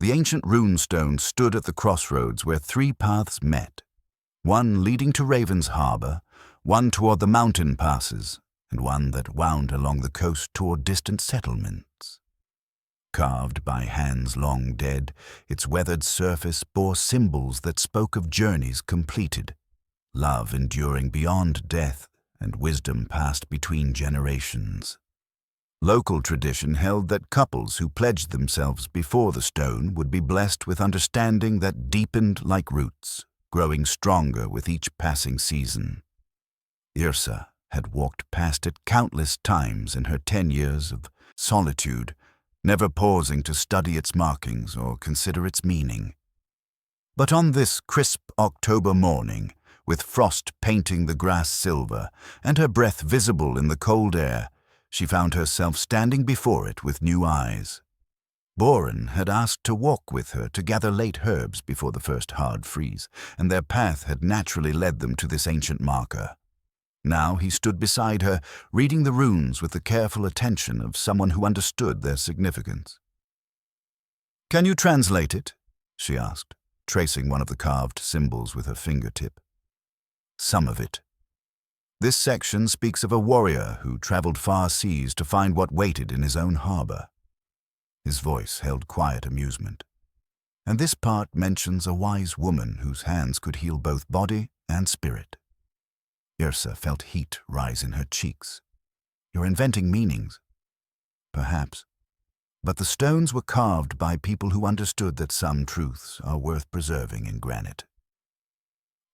The ancient runestone stood at the crossroads where 3 paths met. One leading to Raven's Harbor, one toward the mountain passes, and one that wound along the coast toward distant settlements. Carved by hands long dead, its weathered surface bore symbols that spoke of journeys completed, love enduring beyond death, and wisdom passed between generations. Local tradition held that couples who pledged themselves before the stone would be blessed with understanding that deepened like roots, growing stronger with each passing season. Yrsa had walked past it countless times in her 10 years of solitude, never pausing to study its markings or consider its meaning. But on this crisp October morning, with frost painting the grass silver and her breath visible in the cold air, she found herself standing before it with new eyes. Boran had asked to walk with her to gather late herbs before the first hard freeze, and their path had naturally led them to this ancient marker. Now he stood beside her, reading the runes with the careful attention of someone who understood their significance. "Can you translate it?" she asked, tracing one of the carved symbols with her fingertip. "Some of it. This section speaks of a warrior who traveled far seas to find what waited in his own harbor." His voice held quiet amusement. "And this part mentions a wise woman whose hands could heal both body and spirit." Yrsa felt heat rise in her cheeks. "You're inventing meanings." "Perhaps." but the stones were carved by people who understood that some truths are worth preserving in granite.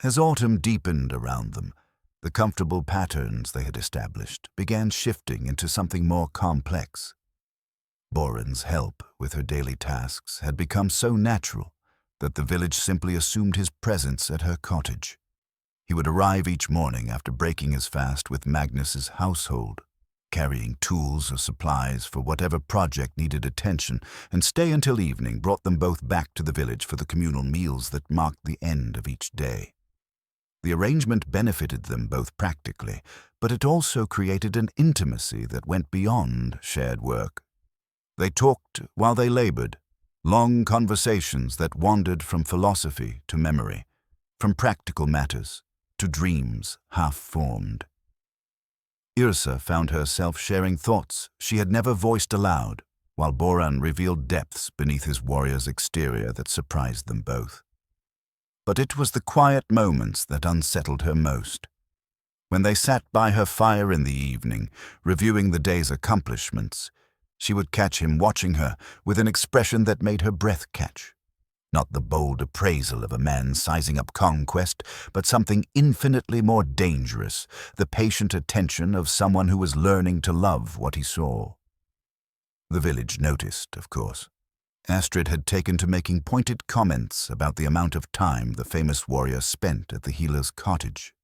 As autumn deepened around them, the comfortable patterns they had established began shifting into something more complex. Boran's help with her daily tasks had become so natural that the village simply assumed his presence at her cottage. He would arrive each morning after breaking his fast with Magnus's household, carrying tools or supplies for whatever project needed attention, and stay until evening brought them both back to the village for the communal meals that marked the end of each day. The arrangement benefited them both practically, but it also created an intimacy that went beyond shared work. They talked while they labored, long conversations that wandered from philosophy to memory, from practical matters to dreams half-formed. Yrsa found herself sharing thoughts she had never voiced aloud, while Boran revealed depths beneath his warrior's exterior that surprised them both. But it was the quiet moments that unsettled her most. When they sat by her fire in the evening, reviewing the day's accomplishments, she would catch him watching her with an expression that made her breath catch. Not the bold appraisal of a man sizing up conquest, but something infinitely more dangerous, the patient attention of someone who was learning to love what he saw. The village noticed, of course. Astrid had taken to making pointed comments about the amount of time the famous warrior spent at the healer's cottage.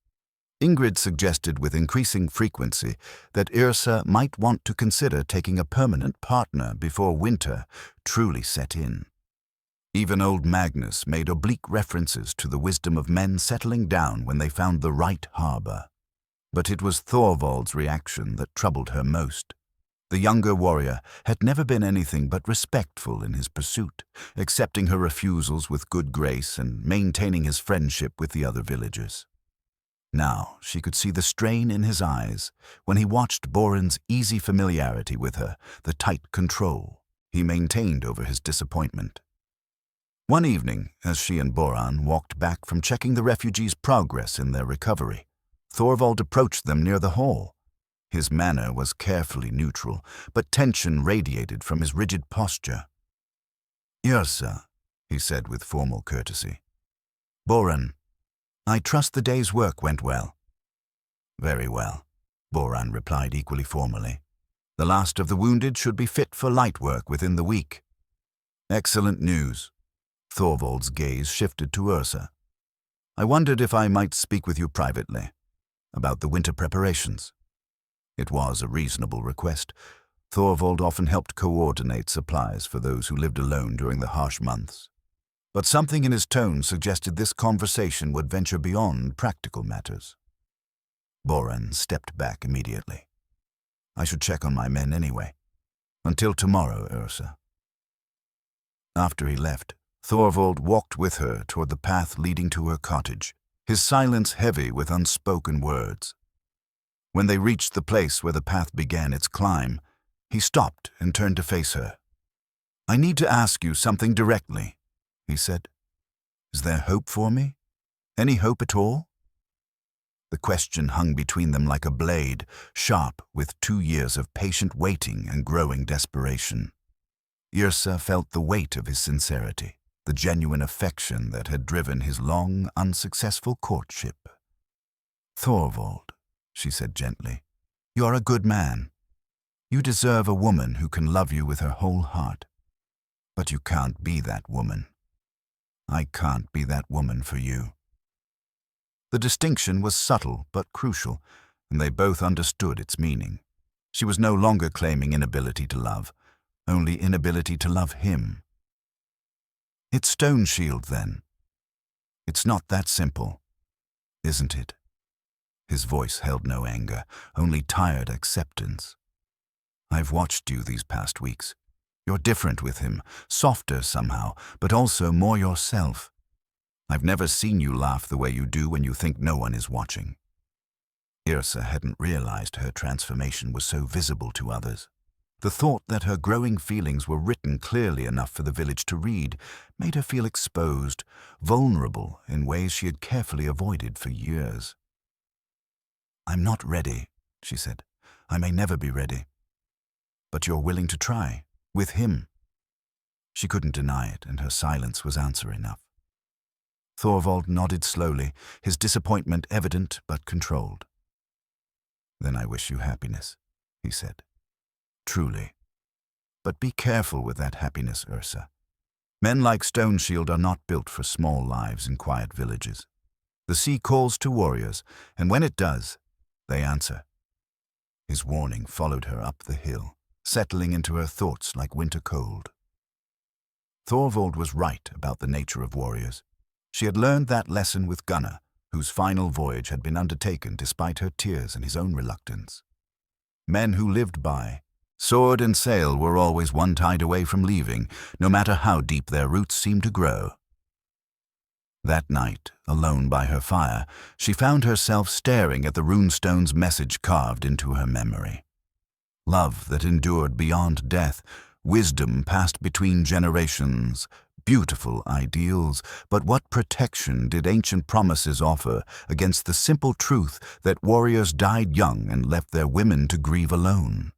Ingrid suggested with increasing frequency that Yrsa might want to consider taking a permanent partner before winter truly set in. Even old Magnus made oblique references to the wisdom of men settling down when they found the right harbor. But it was Thorvald's reaction that troubled her most. The younger warrior had never been anything but respectful in his pursuit, accepting her refusals with good grace and maintaining his friendship with the other villagers. Now she could see the strain in his eyes when he watched Boran's easy familiarity with her, the tight control he maintained over his disappointment. One evening, as she and Boran walked back from checking the refugees' progress in their recovery, Thorvald approached them near the hall. His manner was carefully neutral, but tension radiated from his rigid posture. "Yrsa," he said with formal courtesy. "Boran, I trust the day's work went well." "Very well," Boran replied equally formally. "The last of the wounded should be fit for light work within the week." "Excellent news." Thorvald's gaze shifted to Yrsa. "I wondered if I might speak with you privately about the winter preparations." It was a reasonable request. Thorvald often helped coordinate supplies for those who lived alone during the harsh months. But something in his tone suggested this conversation would venture beyond practical matters. Boran stepped back immediately. "I should check on my men anyway. Until tomorrow, Yrsa." After he left, Thorvald walked with her toward the path leading to her cottage, his silence heavy with unspoken words. When they reached the place where the path began its climb, he stopped and turned to face her. "I need to ask you something directly," he said. "Is there hope for me? Any hope at all?" The question hung between them like a blade, sharp with 2 years of patient waiting and growing desperation. Yrsa felt the weight of his sincerity, the genuine affection that had driven his long, unsuccessful courtship. "Thorvald," she said gently, "you are a good man. You deserve a woman who can love you with her whole heart. But you can't be that woman. I can't be that woman for you." The distinction was subtle but crucial, and they both understood its meaning. She was no longer claiming inability to love, only inability to love him. "It's Stoneshield, then. It's not that simple, isn't it?" His voice held no anger, only tired acceptance. "I've watched you these past weeks. You're different with him, softer somehow, but also more yourself. I've never seen you laugh the way you do when you think no one is watching." Yrsa hadn't realized her transformation was so visible to others. The thought that her growing feelings were written clearly enough for the village to read made her feel exposed, vulnerable in ways she had carefully avoided for years. "I'm not ready," she said. "I may never be ready. But you're willing to try, With him. She couldn't deny it, and her silence was answer enough. Thorvald nodded slowly, his disappointment evident but controlled. "Then I wish you happiness," he said. "Truly. But be careful with that happiness, Yrsa. Men like Stoneshield are not built for small lives in quiet villages. The sea calls to warriors, and when it does, they answer." His warning followed her up the hill, settling into her thoughts like winter cold. Thorvald was right about the nature of warriors. She had learned that lesson with Gunnar, whose final voyage had been undertaken despite her tears and his own reluctance. Men who lived by sword and sail were always one tide away from leaving, no matter how deep their roots seemed to grow. That night, alone by her fire, she found herself staring at the runestone's message carved into her memory. Love that endured beyond death, wisdom passed between generations, beautiful ideals, but what protection did ancient promises offer against the simple truth that warriors died young and left their women to grieve alone?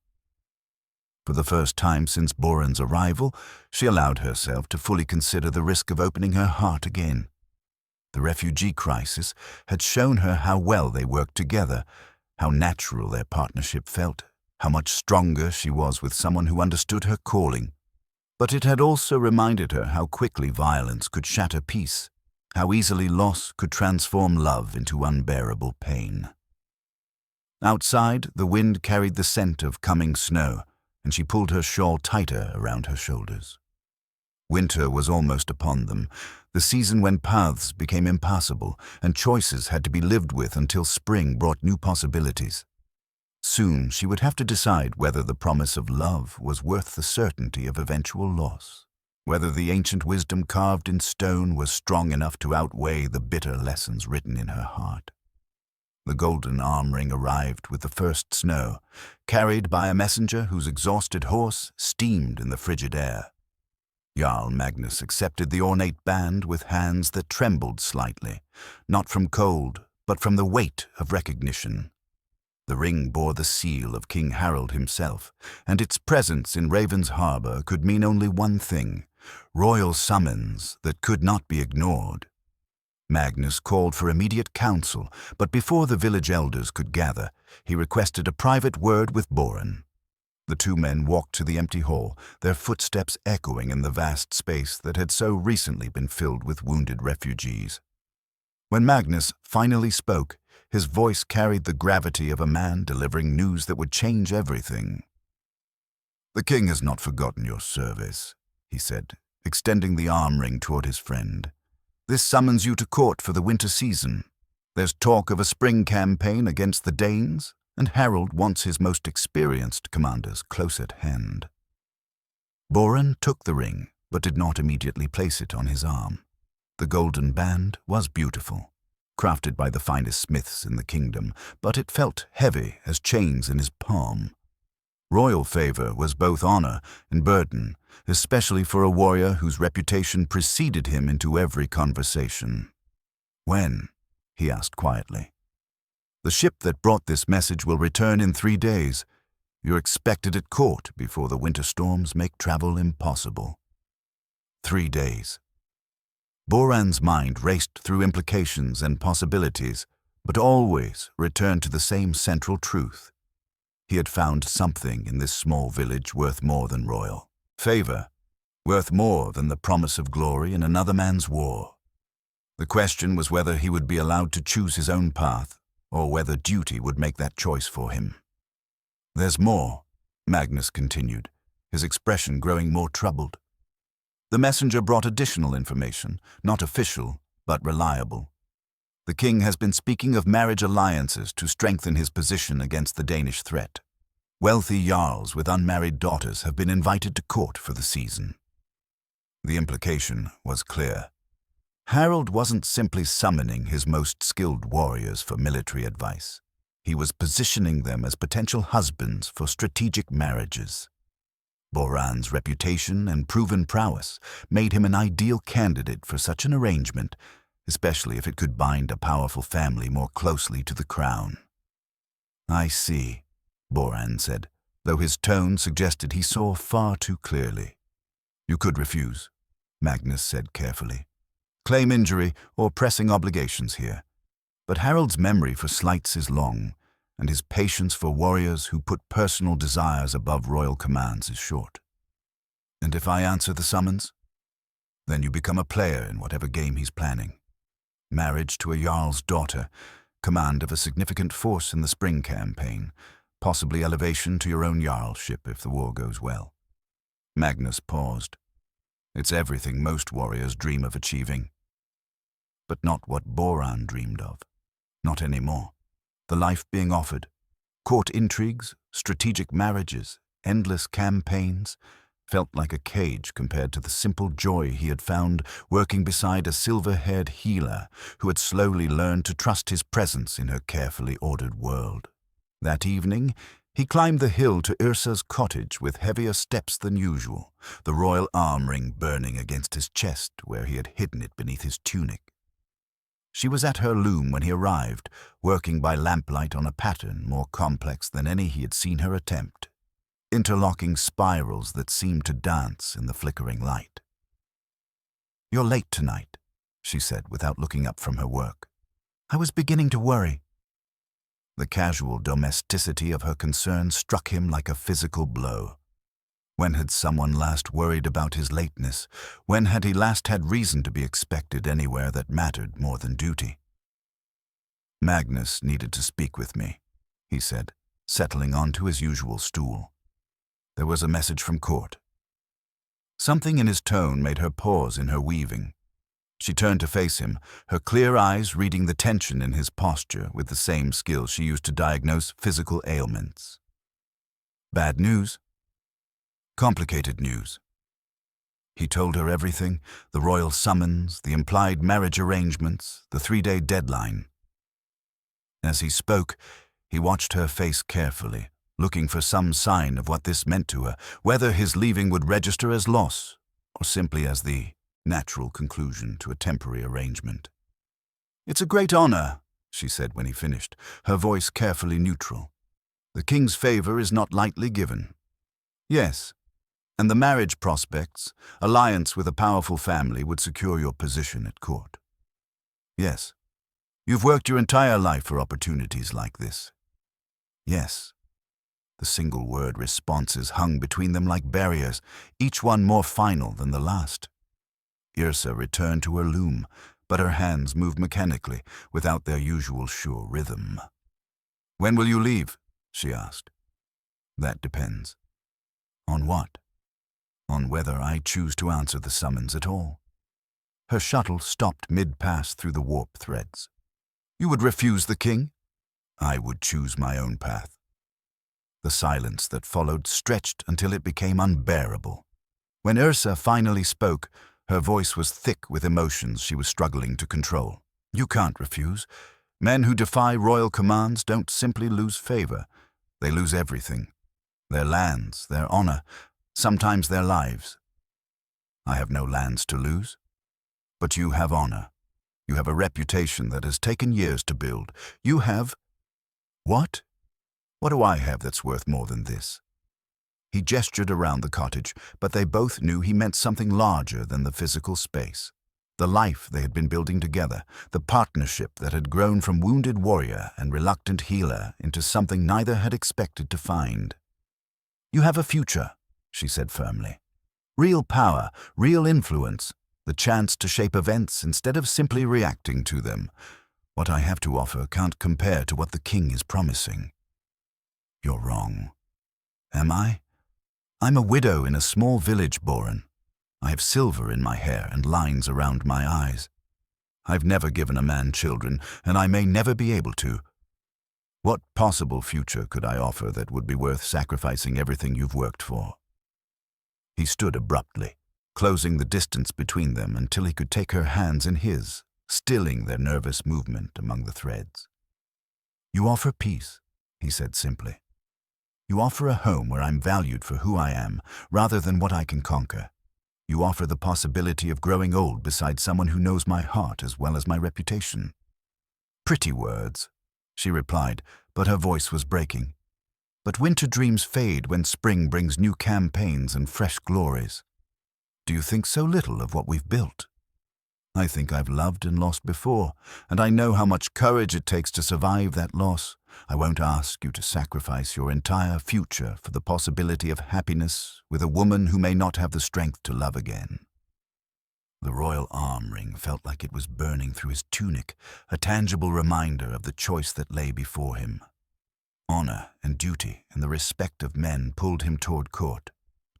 For the first time since Boran's arrival, she allowed herself to fully consider the risk of opening her heart again. The refugee crisis had shown her how well they worked together, how natural their partnership felt, how much stronger she was with someone who understood her calling. But it had also reminded her how quickly violence could shatter peace, how easily loss could transform love into unbearable pain. Outside, the wind carried the scent of coming snow, and she pulled her shawl tighter around her shoulders. Winter was almost upon them, the season when paths became impassable and choices had to be lived with until spring brought new possibilities. Soon she would have to decide whether the promise of love was worth the certainty of eventual loss, whether the ancient wisdom carved in stone was strong enough to outweigh the bitter lessons written in her heart. The golden arm ring arrived with the first snow, carried by a messenger whose exhausted horse steamed in the frigid air. Jarl Magnus accepted the ornate band with hands that trembled slightly, not from cold, but from the weight of recognition. The ring bore the seal of King Harald himself, and its presence in Raven's Harbor could mean only one thing: royal summons that could not be ignored. Magnus called for immediate counsel, but before the village elders could gather, he requested a private word with Boran. The two men walked to the empty hall, their footsteps echoing in the vast space that had so recently been filled with wounded refugees. When Magnus finally spoke, his voice carried the gravity of a man delivering news that would change everything. "The king has not forgotten your service," he said, extending the arm ring toward his friend. "This summons you to court for the winter season. There's talk of a spring campaign against the Danes, and Harald wants his most experienced commanders close at hand." Boran took the ring, but did not immediately place it on his arm. The golden band was beautiful, crafted by the finest smiths in the kingdom, but it felt heavy as chains in his palm. Royal favor was both honor and burden, especially for a warrior whose reputation preceded him into every conversation. "When?" he asked quietly. "The ship that brought this message will return in 3 days. You're expected at court before the winter storms make travel impossible." 3 days. Boran's mind raced through implications and possibilities, but always returned to the same central truth. He had found something in this small village worth more than royal favor, worth more than the promise of glory in another man's war. The question was whether he would be allowed to choose his own path, or whether duty would make that choice for him. "There's more," Magnus continued, his expression growing more troubled. The messenger brought additional information, not official, but reliable. The king has been speaking of marriage alliances to strengthen his position against the Danish threat. Wealthy jarls with unmarried daughters have been invited to court for the season. The implication was clear. Harald wasn't simply summoning his most skilled warriors for military advice. He was positioning them as potential husbands for strategic marriages. Boran's reputation and proven prowess made him an ideal candidate for such an arrangement, especially if it could bind a powerful family more closely to the crown. "I see," Boran said, though his tone suggested he saw far too clearly. "You could refuse," Magnus said carefully. "Claim injury or pressing obligations here. But Harold's memory for slights is long, and his patience for warriors who put personal desires above royal commands is short. And if I answer the summons? Then you become a player in whatever game he's planning. Marriage to a Jarl's daughter, command of a significant force in the spring campaign, possibly elevation to your own Jarlship if the war goes well." Magnus paused. "It's everything most warriors dream of achieving. But not what Boran dreamed of. Not anymore. The life being offered. Court intrigues, strategic marriages, endless campaigns, felt like a cage compared to the simple joy he had found working beside a silver-haired healer who had slowly learned to trust his presence in her carefully ordered world. That evening, he climbed the hill to Yrsa's cottage with heavier steps than usual, the royal arm ring burning against his chest where he had hidden it beneath his tunic. She was at her loom when he arrived, working by lamplight on a pattern more complex than any he had seen her attempt, interlocking spirals that seemed to dance in the flickering light. "You're late tonight," she said without looking up from her work. "I was beginning to worry." The casual domesticity of her concern struck him like a physical blow. When had someone last worried about his lateness? When had he last had reason to be expected anywhere that mattered more than duty? "Magnus needed to speak with me," he said, settling onto his usual stool. "There was a message from court." Something in his tone made her pause in her weaving. She turned to face him, her clear eyes reading the tension in his posture with the same skill she used to diagnose physical ailments. "Bad news?" "Complicated news." He told her everything, the royal summons, the implied marriage arrangements, the 3-day deadline. As he spoke, he watched her face carefully, looking for some sign of what this meant to her, whether his leaving would register as loss or simply as the natural conclusion to a temporary arrangement. "It's a great honor," she said when he finished, her voice carefully neutral. "The king's favor is not lightly given." "Yes. And the marriage prospects, alliance with a powerful family would secure your position at court." "Yes. You've worked your entire life for opportunities like this." "Yes." The single-word responses hung between them like barriers, each one more final than the last. Yrsa returned to her loom, but her hands moved mechanically, without their usual sure rhythm. "When will you leave?" she asked. "That depends." "On what?" "On whether I choose to answer the summons at all." Her shuttle stopped mid-pass through the warp threads. "You would refuse the king?" "I would choose my own path." The silence that followed stretched until it became unbearable. When Yrsa finally spoke, her voice was thick with emotions she was struggling to control. "You can't refuse. Men who defy royal commands don't simply lose favor. They lose everything. Their lands, their honor, sometimes their lives. I have no lands to lose. But you have honor. You have a reputation that has taken years to build. You have—" "What? What do I have that's worth more than this?" He gestured around the cottage, but they both knew he meant something larger than the physical space. The life they had been building together, the partnership that had grown from wounded warrior and reluctant healer into something neither had expected to find. "You have a future," she said firmly. "Real power, real influence, the chance to shape events instead of simply reacting to them. What I have to offer can't compare to what the king is promising." "You're wrong." "Am I? I'm a widow in a small village, Boran. I have silver in my hair and lines around my eyes. I've never given a man children, and I may never be able to. What possible future could I offer that would be worth sacrificing everything you've worked for?" He stood abruptly, closing the distance between them until he could take her hands in his, stilling their nervous movement among the threads. "You offer peace," he said simply. "You offer a home where I'm valued for who I am, rather than what I can conquer. You offer the possibility of growing old beside someone who knows my heart as well as my reputation." "Pretty words," she replied, but her voice was breaking. But winter dreams fade when spring brings new campaigns and fresh glories. Do you think so little of what we've built? I think I've loved and lost before, and I know how much courage it takes to survive that loss. I won't ask you to sacrifice your entire future for the possibility of happiness with a woman who may not have the strength to love again. The royal arm ring felt like it was burning through his tunic, a tangible reminder of the choice that lay before him. Honor and duty and the respect of men pulled him toward court,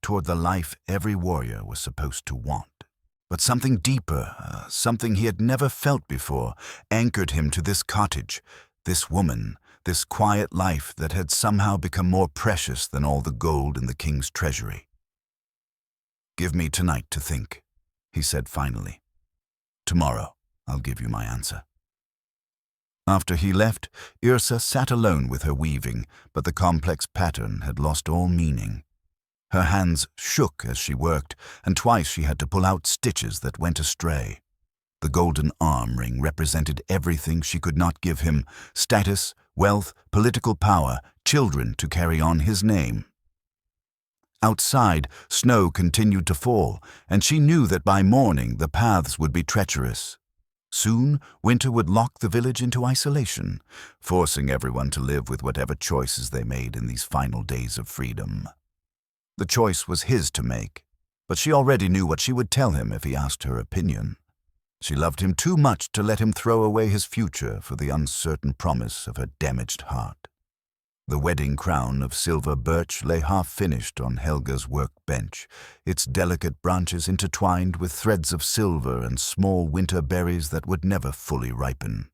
toward the life every warrior was supposed to want. But something deeper, something he had never felt before, anchored him to this cottage, this woman, this quiet life that had somehow become more precious than all the gold in the king's treasury. "Give me tonight to think," he said finally. "Tomorrow I'll give you my answer." After he left, Yrsa sat alone with her weaving, but the complex pattern had lost all meaning. Her hands shook as she worked, and twice she had to pull out stitches that went astray. The golden arm ring represented everything she could not give him: status, wealth, political power, children to carry on his name. Outside, snow continued to fall, and she knew that by morning the paths would be treacherous. Soon, winter would lock the village into isolation, forcing everyone to live with whatever choices they made in these final days of freedom. The choice was his to make, but she already knew what she would tell him if he asked her opinion. She loved him too much to let him throw away his future for the uncertain promise of her damaged heart. The wedding crown of silver birch lay half-finished on Helga's workbench, its delicate branches intertwined with threads of silver and small winter berries that would never fully ripen.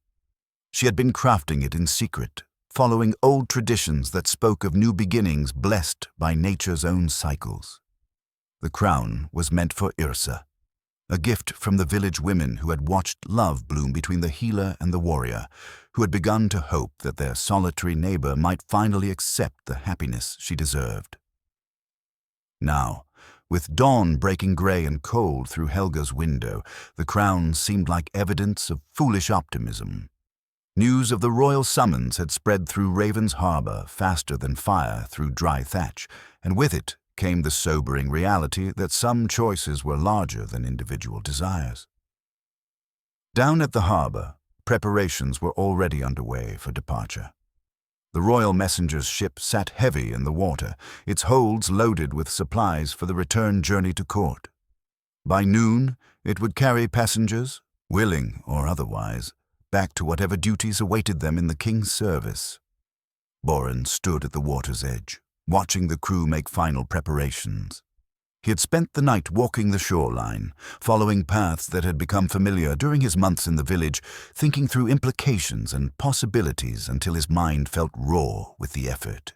She had been crafting it in secret, following old traditions that spoke of new beginnings blessed by nature's own cycles. The crown was meant for Yrsa, a gift from the village women who had watched love bloom between the healer and the warrior, who had begun to hope that their solitary neighbor might finally accept the happiness she deserved. Now, with dawn breaking gray and cold through Helga's window, the crown seemed like evidence of foolish optimism. News of the royal summons had spread through Raven's harbor faster than fire through dry thatch, and with it came the sobering reality that some choices were larger than individual desires. Down at the harbor, preparations were already underway for departure. The royal messenger's ship sat heavy in the water, its holds loaded with supplies for the return journey to court. By noon, it would carry passengers, willing or otherwise, back to whatever duties awaited them in the king's service. Boran stood at the water's edge, watching the crew make final preparations. He had spent the night walking the shoreline, following paths that had become familiar during his months in the village, thinking through implications and possibilities until his mind felt raw with the effort.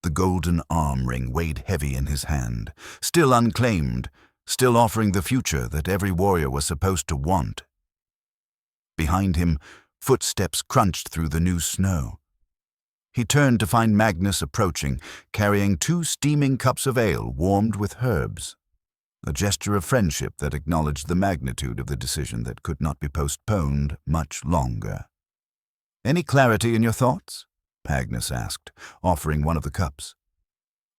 The golden arm ring weighed heavy in his hand, still unclaimed, still offering the future that every warrior was supposed to want. Behind him, footsteps crunched through the new snow. He turned to find Magnus approaching, carrying 2 steaming cups of ale warmed with herbs, a gesture of friendship that acknowledged the magnitude of the decision that could not be postponed much longer. "Any clarity in your thoughts?" Magnus asked, offering one of the cups.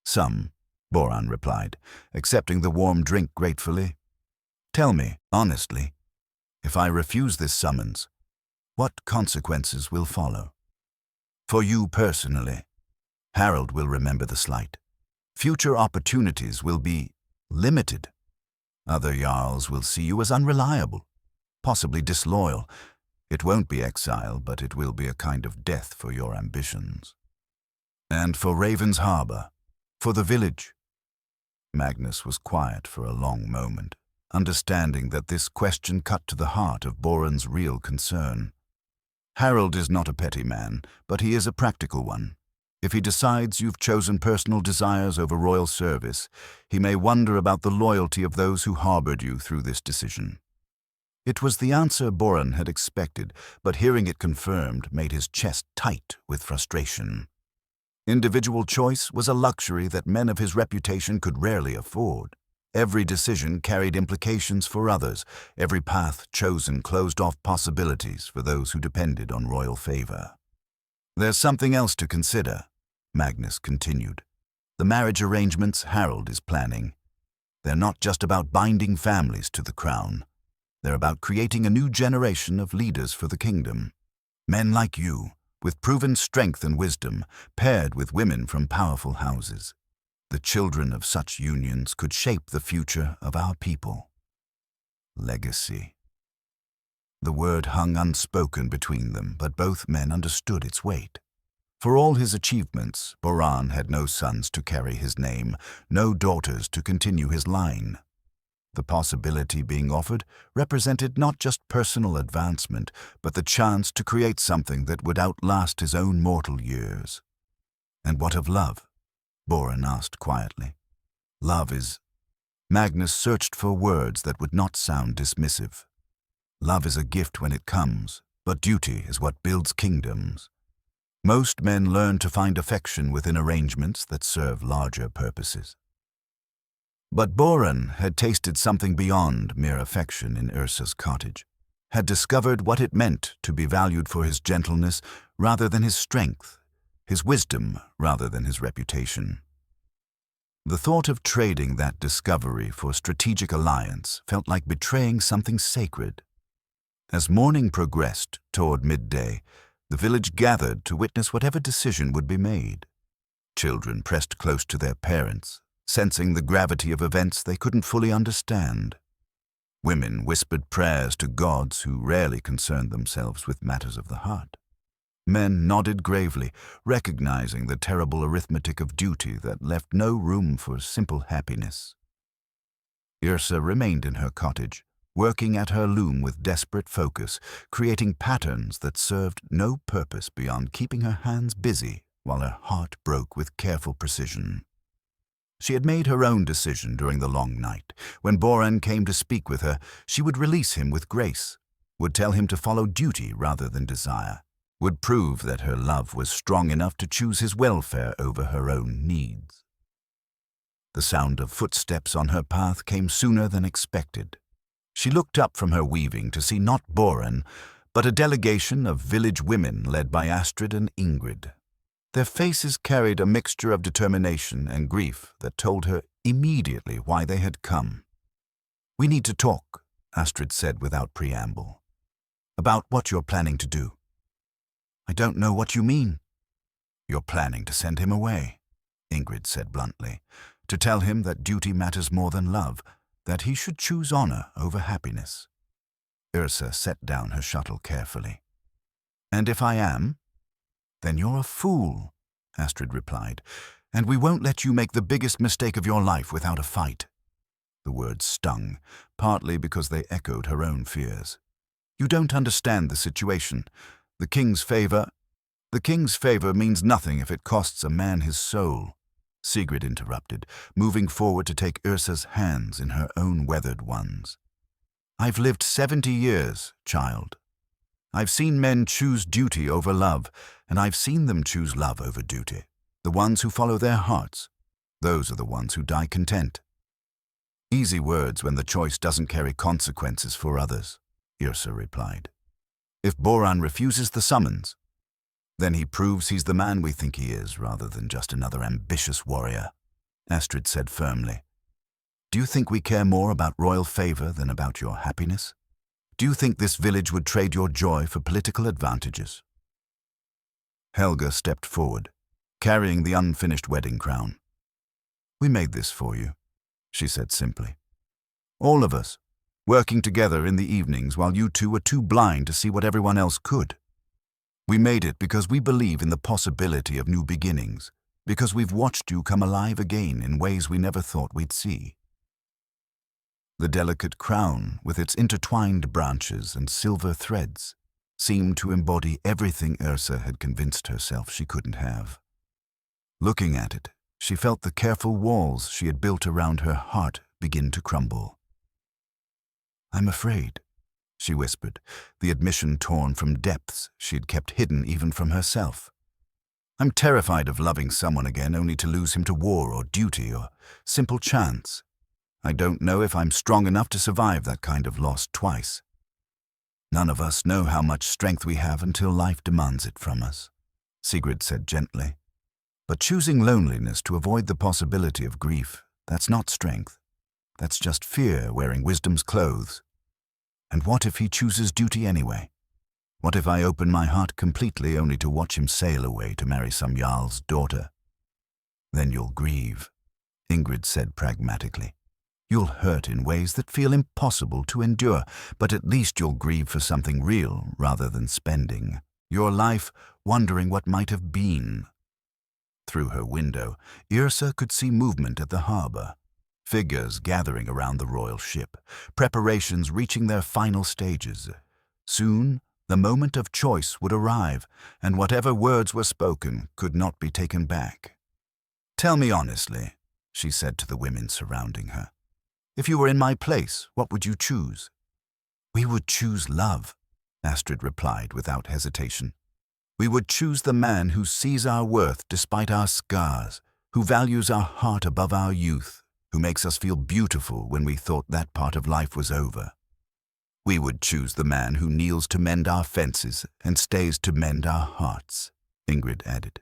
"Some," Boran replied, accepting the warm drink gratefully. "Tell me, honestly, if I refuse this summons, what consequences will follow? For you personally, Harold will remember the slight. Future opportunities will be limited. Other jarls will see you as unreliable, possibly disloyal. It won't be exile, but it will be a kind of death for your ambitions. And for Raven's Harbor, for the village." Magnus was quiet for a long moment, understanding that this question cut to the heart of Boran's real concern. Harold is not a petty man, but he is a practical one. If he decides you've chosen personal desires over royal service, he may wonder about the loyalty of those who harbored you through this decision. It was the answer Boran had expected, but hearing it confirmed made his chest tight with frustration. Individual choice was a luxury that men of his reputation could rarely afford. Every decision carried implications for others. Every path chosen closed off possibilities for those who depended on royal favor. "There's something else to consider," Magnus continued. "The marriage arrangements Harold is planning. They're not just about binding families to the crown. They're about creating a new generation of leaders for the kingdom. Men like you, with proven strength and wisdom, paired with women from powerful houses. The children of such unions could shape the future of our people." Legacy. The word hung unspoken between them, but both men understood its weight. For all his achievements, Boran had no sons to carry his name, no daughters to continue his line. The possibility being offered represented not just personal advancement, but the chance to create something that would outlast his own mortal years. "And what of love?" Boran asked quietly. "Love is—" Magnus searched for words that would not sound dismissive. "Love is a gift when it comes, but duty is what builds kingdoms. Most men learn to find affection within arrangements that serve larger purposes." But Boran had tasted something beyond mere affection in Yrsa's cottage, had discovered what it meant to be valued for his gentleness rather than his strength, his wisdom rather than his reputation. The thought of trading that discovery for strategic alliance felt like betraying something sacred. As morning progressed toward midday, the village gathered to witness whatever decision would be made. Children pressed close to their parents, sensing the gravity of events they couldn't fully understand. Women whispered prayers to gods who rarely concerned themselves with matters of the heart. Men nodded gravely, recognizing the terrible arithmetic of duty that left no room for simple happiness. Yrsa remained in her cottage, working at her loom with desperate focus, creating patterns that served no purpose beyond keeping her hands busy while her heart broke with careful precision. She had made her own decision during the long night. When Boran came to speak with her, she would release him with grace, would tell him to follow duty rather than desire, would prove that her love was strong enough to choose his welfare over her own needs. The sound of footsteps on her path came sooner than expected. She looked up from her weaving to see not Boran, but a delegation of village women led by Astrid and Ingrid. Their faces carried a mixture of determination and grief that told her immediately why they had come. "We need to talk," Astrid said without preamble. "About what you're planning to do." "I don't know what you mean." "You're planning to send him away," Ingrid said bluntly, "to tell him that duty matters more than love, that he should choose honor over happiness." Yrsa set down her shuttle carefully. "And if I am?" "Then you're a fool," Astrid replied, "and we won't let you make the biggest mistake of your life without a fight." The words stung, partly because they echoed her own fears. "You don't understand the situation. The king's favor means nothing if it costs a man his soul," Sigrid interrupted, moving forward to take Yrsa's hands in her own weathered ones. "I've lived 70 years, child. I've seen men choose duty over love, and I've seen them choose love over duty. The ones who follow their hearts, those are the ones who die content." "Easy words when the choice doesn't carry consequences for others," Yrsa replied. "If Boran refuses the summons, then he proves he's the man we think he is rather than just another ambitious warrior," Astrid said firmly. "Do you think we care more about royal favor than about your happiness? Do you think this village would trade your joy for political advantages?" Helga stepped forward, carrying the unfinished wedding crown. "We made this for you," she said simply. "All of us, working together in the evenings while you two were too blind to see what everyone else could. We made it because we believe in the possibility of new beginnings, because we've watched you come alive again in ways we never thought we'd see." The delicate crown, with its intertwined branches and silver threads, seemed to embody everything Yrsa had convinced herself she couldn't have. Looking at it, she felt the careful walls she had built around her heart begin to crumble. "I'm afraid," she whispered, the admission torn from depths she had kept hidden even from herself. "I'm terrified of loving someone again only to lose him to war or duty or simple chance. I don't know if I'm strong enough to survive that kind of loss twice. None of us know how much strength we have until life demands it from us," Sigrid said gently. But choosing loneliness to avoid the possibility of grief, that's not strength. That's just fear wearing wisdom's clothes. And what if he chooses duty anyway? What if I open my heart completely only to watch him sail away to marry some Jarl's daughter? Then you'll grieve, Ingrid said pragmatically. You'll hurt in ways that feel impossible to endure, but at least you'll grieve for something real rather than spending your life wondering what might have been. Through her window, Yrsa could see movement at the harbor. Figures gathering around the royal ship, preparations reaching their final stages. Soon, the moment of choice would arrive, and whatever words were spoken could not be taken back. "Tell me honestly," she said to the women surrounding her. "If you were in my place, what would you choose?" "We would choose love," Astrid replied without hesitation. "We would choose the man who sees our worth despite our scars, who values our heart above our youth, who makes us feel beautiful when we thought that part of life was over. We would choose the man who kneels to mend our fences and stays to mend our hearts," Ingrid added.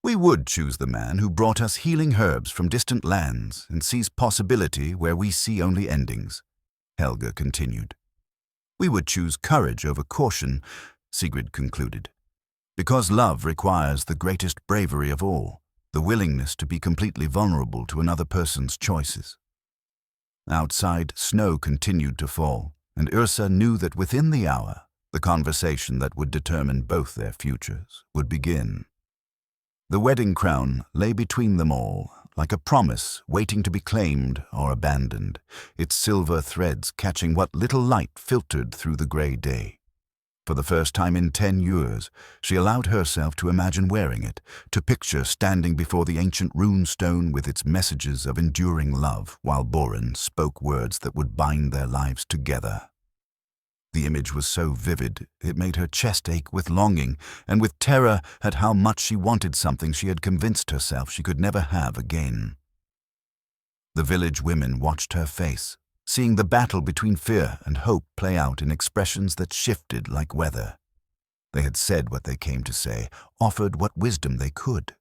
"We would choose the man who brought us healing herbs from distant lands and sees possibility where we see only endings," Helga continued. "We would choose courage over caution," Sigrid concluded, "because love requires the greatest bravery of all, the willingness to be completely vulnerable to another person's choices." Outside, snow continued to fall, and Yrsa knew that within the hour, the conversation that would determine both their futures would begin. The wedding crown lay between them all, like a promise waiting to be claimed or abandoned, its silver threads catching what little light filtered through the grey day. For the first time in 10 years, she allowed herself to imagine wearing it, to picture standing before the ancient rune stone with its messages of enduring love, while Boran spoke words that would bind their lives together. The image was so vivid, it made her chest ache with longing and with terror at how much she wanted something she had convinced herself she could never have again. The village women watched her face, seeing the battle between fear and hope play out in expressions that shifted like weather. They had said what they came to say, offered what wisdom they could.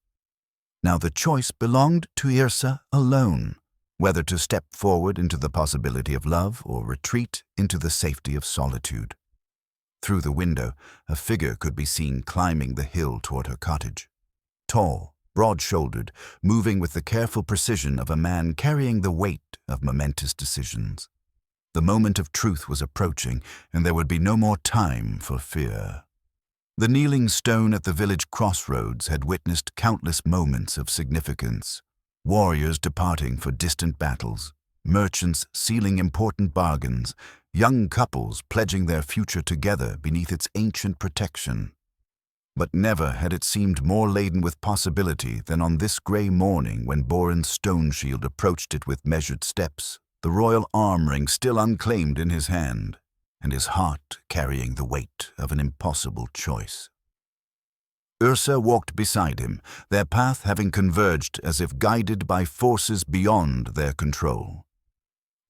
Now the choice belonged to Yrsa alone, whether to step forward into the possibility of love or retreat into the safety of solitude. Through the window, a figure could be seen climbing the hill toward her cottage. Tall, broad-shouldered, moving with the careful precision of a man carrying the weight of momentous decisions. The moment of truth was approaching, and there would be no more time for fear. The kneeling stone at the village crossroads had witnessed countless moments of significance. Warriors departing for distant battles, merchants sealing important bargains, young couples pledging their future together beneath its ancient protection. But never had it seemed more laden with possibility than on this grey morning when Boran Stoneshield approached it with measured steps, the royal arm ring still unclaimed in his hand, and his heart carrying the weight of an impossible choice. Yrsa walked beside him, their path having converged as if guided by forces beyond their control.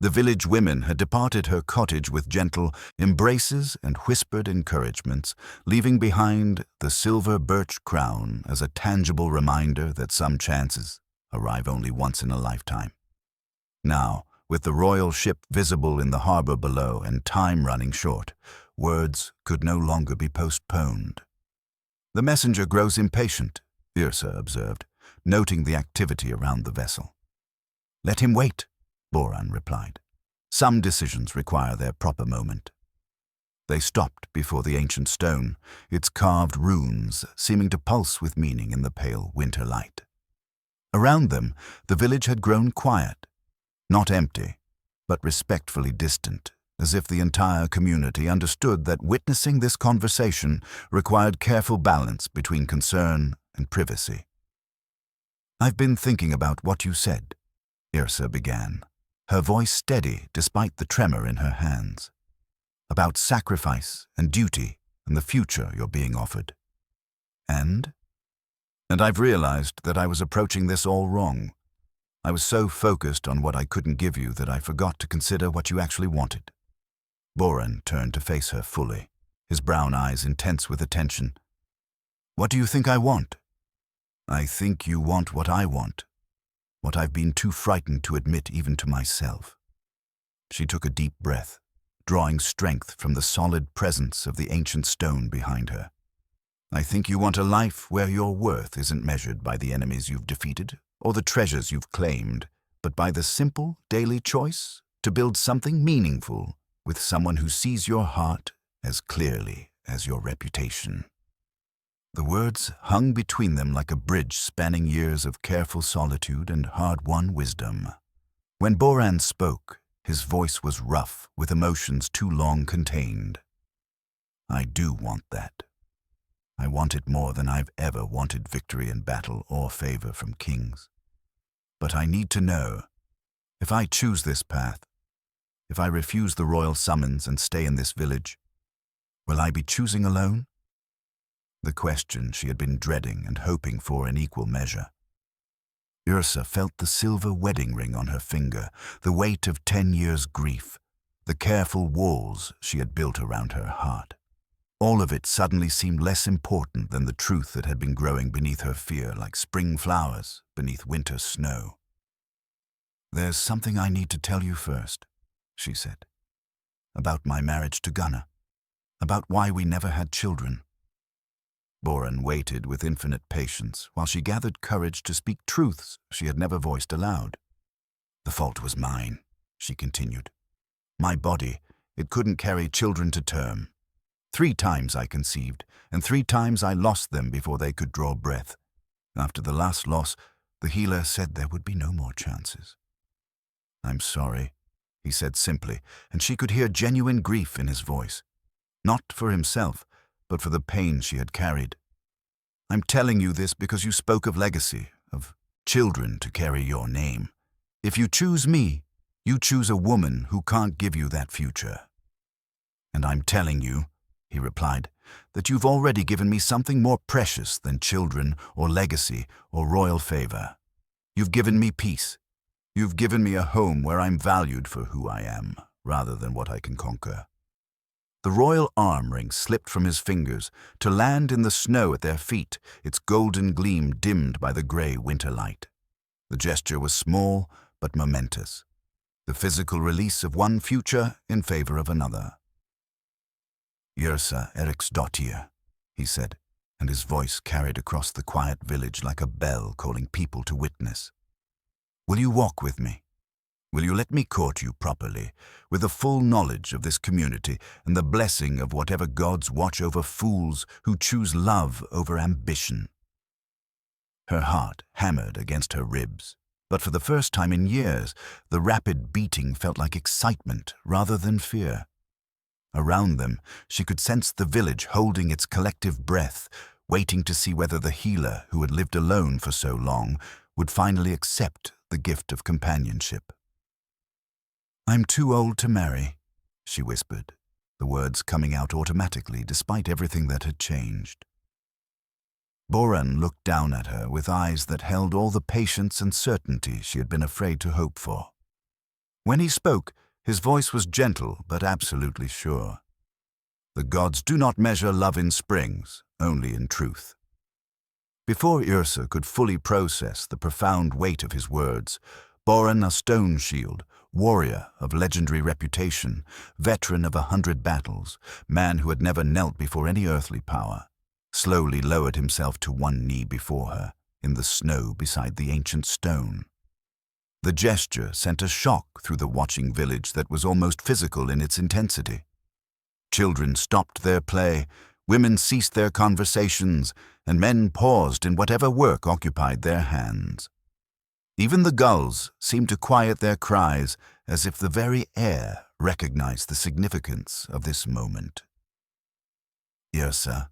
The village women had departed her cottage with gentle embraces and whispered encouragements, leaving behind the silver birch crown as a tangible reminder that some chances arrive only once in a lifetime. Now, with the royal ship visible in the harbor below and time running short, words could no longer be postponed. "The messenger grows impatient," Yrsa observed, noting the activity around the vessel. "Let him wait," Boran replied. "Some decisions require their proper moment." They stopped before the ancient stone, its carved runes seeming to pulse with meaning in the pale winter light. Around them, the village had grown quiet, not empty, but respectfully distant, as if the entire community understood that witnessing this conversation required careful balance between concern and privacy. "I've been thinking about what you said," Yrsa began, her voice steady despite the tremor in her hands. "About sacrifice and duty and the future you're being offered. And I've realized that I was approaching this all wrong. I was so focused on what I couldn't give you that I forgot to consider what you actually wanted." Boran turned to face her fully, his brown eyes intense with attention. "What do you think I want?" I think you want what I want, what I've been too frightened to admit even to myself. She took a deep breath, drawing strength from the solid presence of the ancient stone behind her. I think you want a life where your worth isn't measured by the enemies you've defeated or the treasures you've claimed, but by the simple, daily choice to build something meaningful with someone who sees your heart as clearly as your reputation. The words hung between them like a bridge spanning years of careful solitude and hard-won wisdom. When Boran spoke, his voice was rough with emotions too long contained. I do want that. I want it more than I've ever wanted victory in battle or favor from kings. But I need to know, if I choose this path, if I refuse the royal summons and stay in this village, will I be choosing alone? The question she had been dreading and hoping for in equal measure. Yrsa felt the silver wedding ring on her finger, the weight of 10 years' grief, the careful walls she had built around her heart. All of it suddenly seemed less important than the truth that had been growing beneath her fear like spring flowers beneath winter snow. There's something I need to tell you first, she said. About my marriage to Gunnar. About why we never had children. Boran waited with infinite patience while she gathered courage to speak truths she had never voiced aloud. The fault was mine, she continued. My body, it couldn't carry children to term. 3 times I conceived, and 3 times I lost them before they could draw breath. After the last loss, the healer said there would be no more chances. I'm sorry, he said simply, and she could hear genuine grief in his voice. Not for himself, but for the pain she had carried. I'm telling you this because you spoke of legacy, of children to carry your name. If you choose me, you choose a woman who can't give you that future. And I'm telling you, he replied, that you've already given me something more precious than children or legacy or royal favor. You've given me peace. You've given me a home where I'm valued for who I am, rather than what I can conquer. The royal arm ring slipped from his fingers to land in the snow at their feet, its golden gleam dimmed by the gray winter light. The gesture was small but momentous, the physical release of one future in favor of another. Yrsa Eriksdottir, he said, and his voice carried across the quiet village like a bell calling people to witness. Will you walk with me? Will you let me court you properly, with the full knowledge of this community and the blessing of whatever gods watch over fools who choose love over ambition? Her heart hammered against her ribs, but for the first time in years, the rapid beating felt like excitement rather than fear. Around them, she could sense the village holding its collective breath, waiting to see whether the healer who had lived alone for so long would finally accept the gift of companionship. I'm too old to marry, she whispered, the words coming out automatically despite everything that had changed. Boran looked down at her with eyes that held all the patience and certainty she had been afraid to hope for. When he spoke, his voice was gentle but absolutely sure. The gods do not measure love in springs, only in truth. Before Yrsa could fully process the profound weight of his words, Boran Stoneshield, warrior of legendary reputation, veteran of 100 battles, man who had never knelt before any earthly power, slowly lowered himself to one knee before her, in the snow beside the ancient stone. The gesture sent a shock through the watching village that was almost physical in its intensity. Children stopped their play, women ceased their conversations, and men paused in whatever work occupied their hands. Even the gulls seemed to quiet their cries as if the very air recognized the significance of this moment. Yrsa,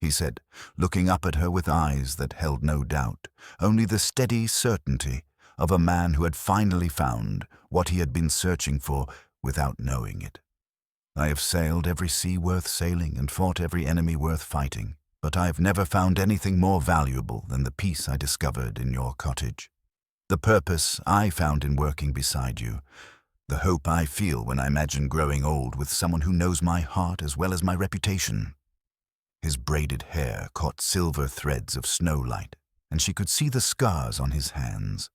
he said, looking up at her with eyes that held no doubt, only the steady certainty of a man who had finally found what he had been searching for without knowing it. I have sailed every sea worth sailing and fought every enemy worth fighting, but I have never found anything more valuable than the peace I discovered in your cottage. The purpose I found in working beside you, the hope I feel when I imagine growing old with someone who knows my heart as well as my reputation. His braided hair caught silver threads of snowlight, and she could see the scars on his hands,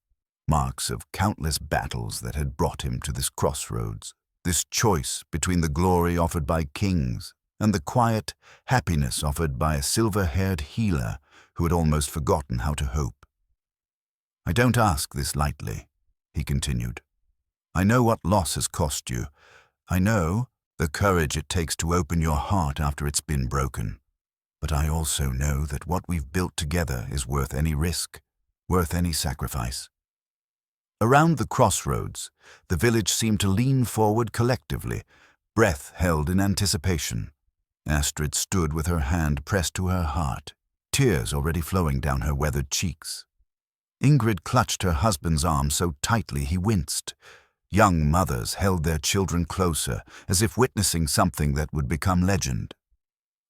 marks of countless battles that had brought him to this crossroads, this choice between the glory offered by kings and the quiet happiness offered by a silver-haired healer who had almost forgotten how to hope. "I don't ask this lightly," he continued. "I know what loss has cost you. I know the courage it takes to open your heart after it's been broken. But I also know that what we've built together is worth any risk, worth any sacrifice." Around the crossroads, the village seemed to lean forward collectively, breath held in anticipation. Astrid stood with her hand pressed to her heart, tears already flowing down her weathered cheeks. Ingrid clutched her husband's arm so tightly he winced. Young mothers held their children closer, as if witnessing something that would become legend.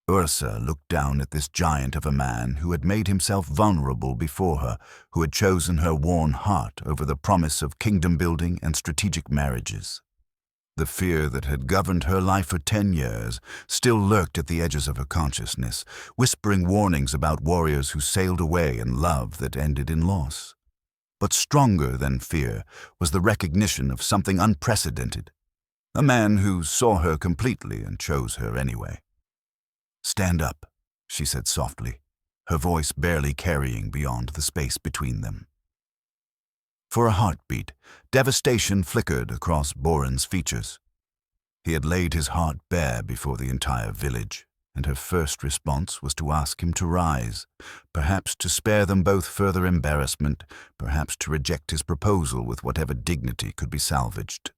Yrsa looked down at this giant of a man who had made himself vulnerable before her, who had chosen her worn heart over the promise of kingdom-building and strategic marriages. The fear that had governed her life for 10 years still lurked at the edges of her consciousness, whispering warnings about warriors who sailed away in love that ended in loss. But stronger than fear was the recognition of something unprecedented, a man who saw her completely and chose her anyway. "Stand up," she said softly, her voice barely carrying beyond the space between them. For a heartbeat, devastation flickered across Boran's features. He had laid his heart bare before the entire village, and her first response was to ask him to rise, perhaps to spare them both further embarrassment, perhaps to reject his proposal with whatever dignity could be salvaged.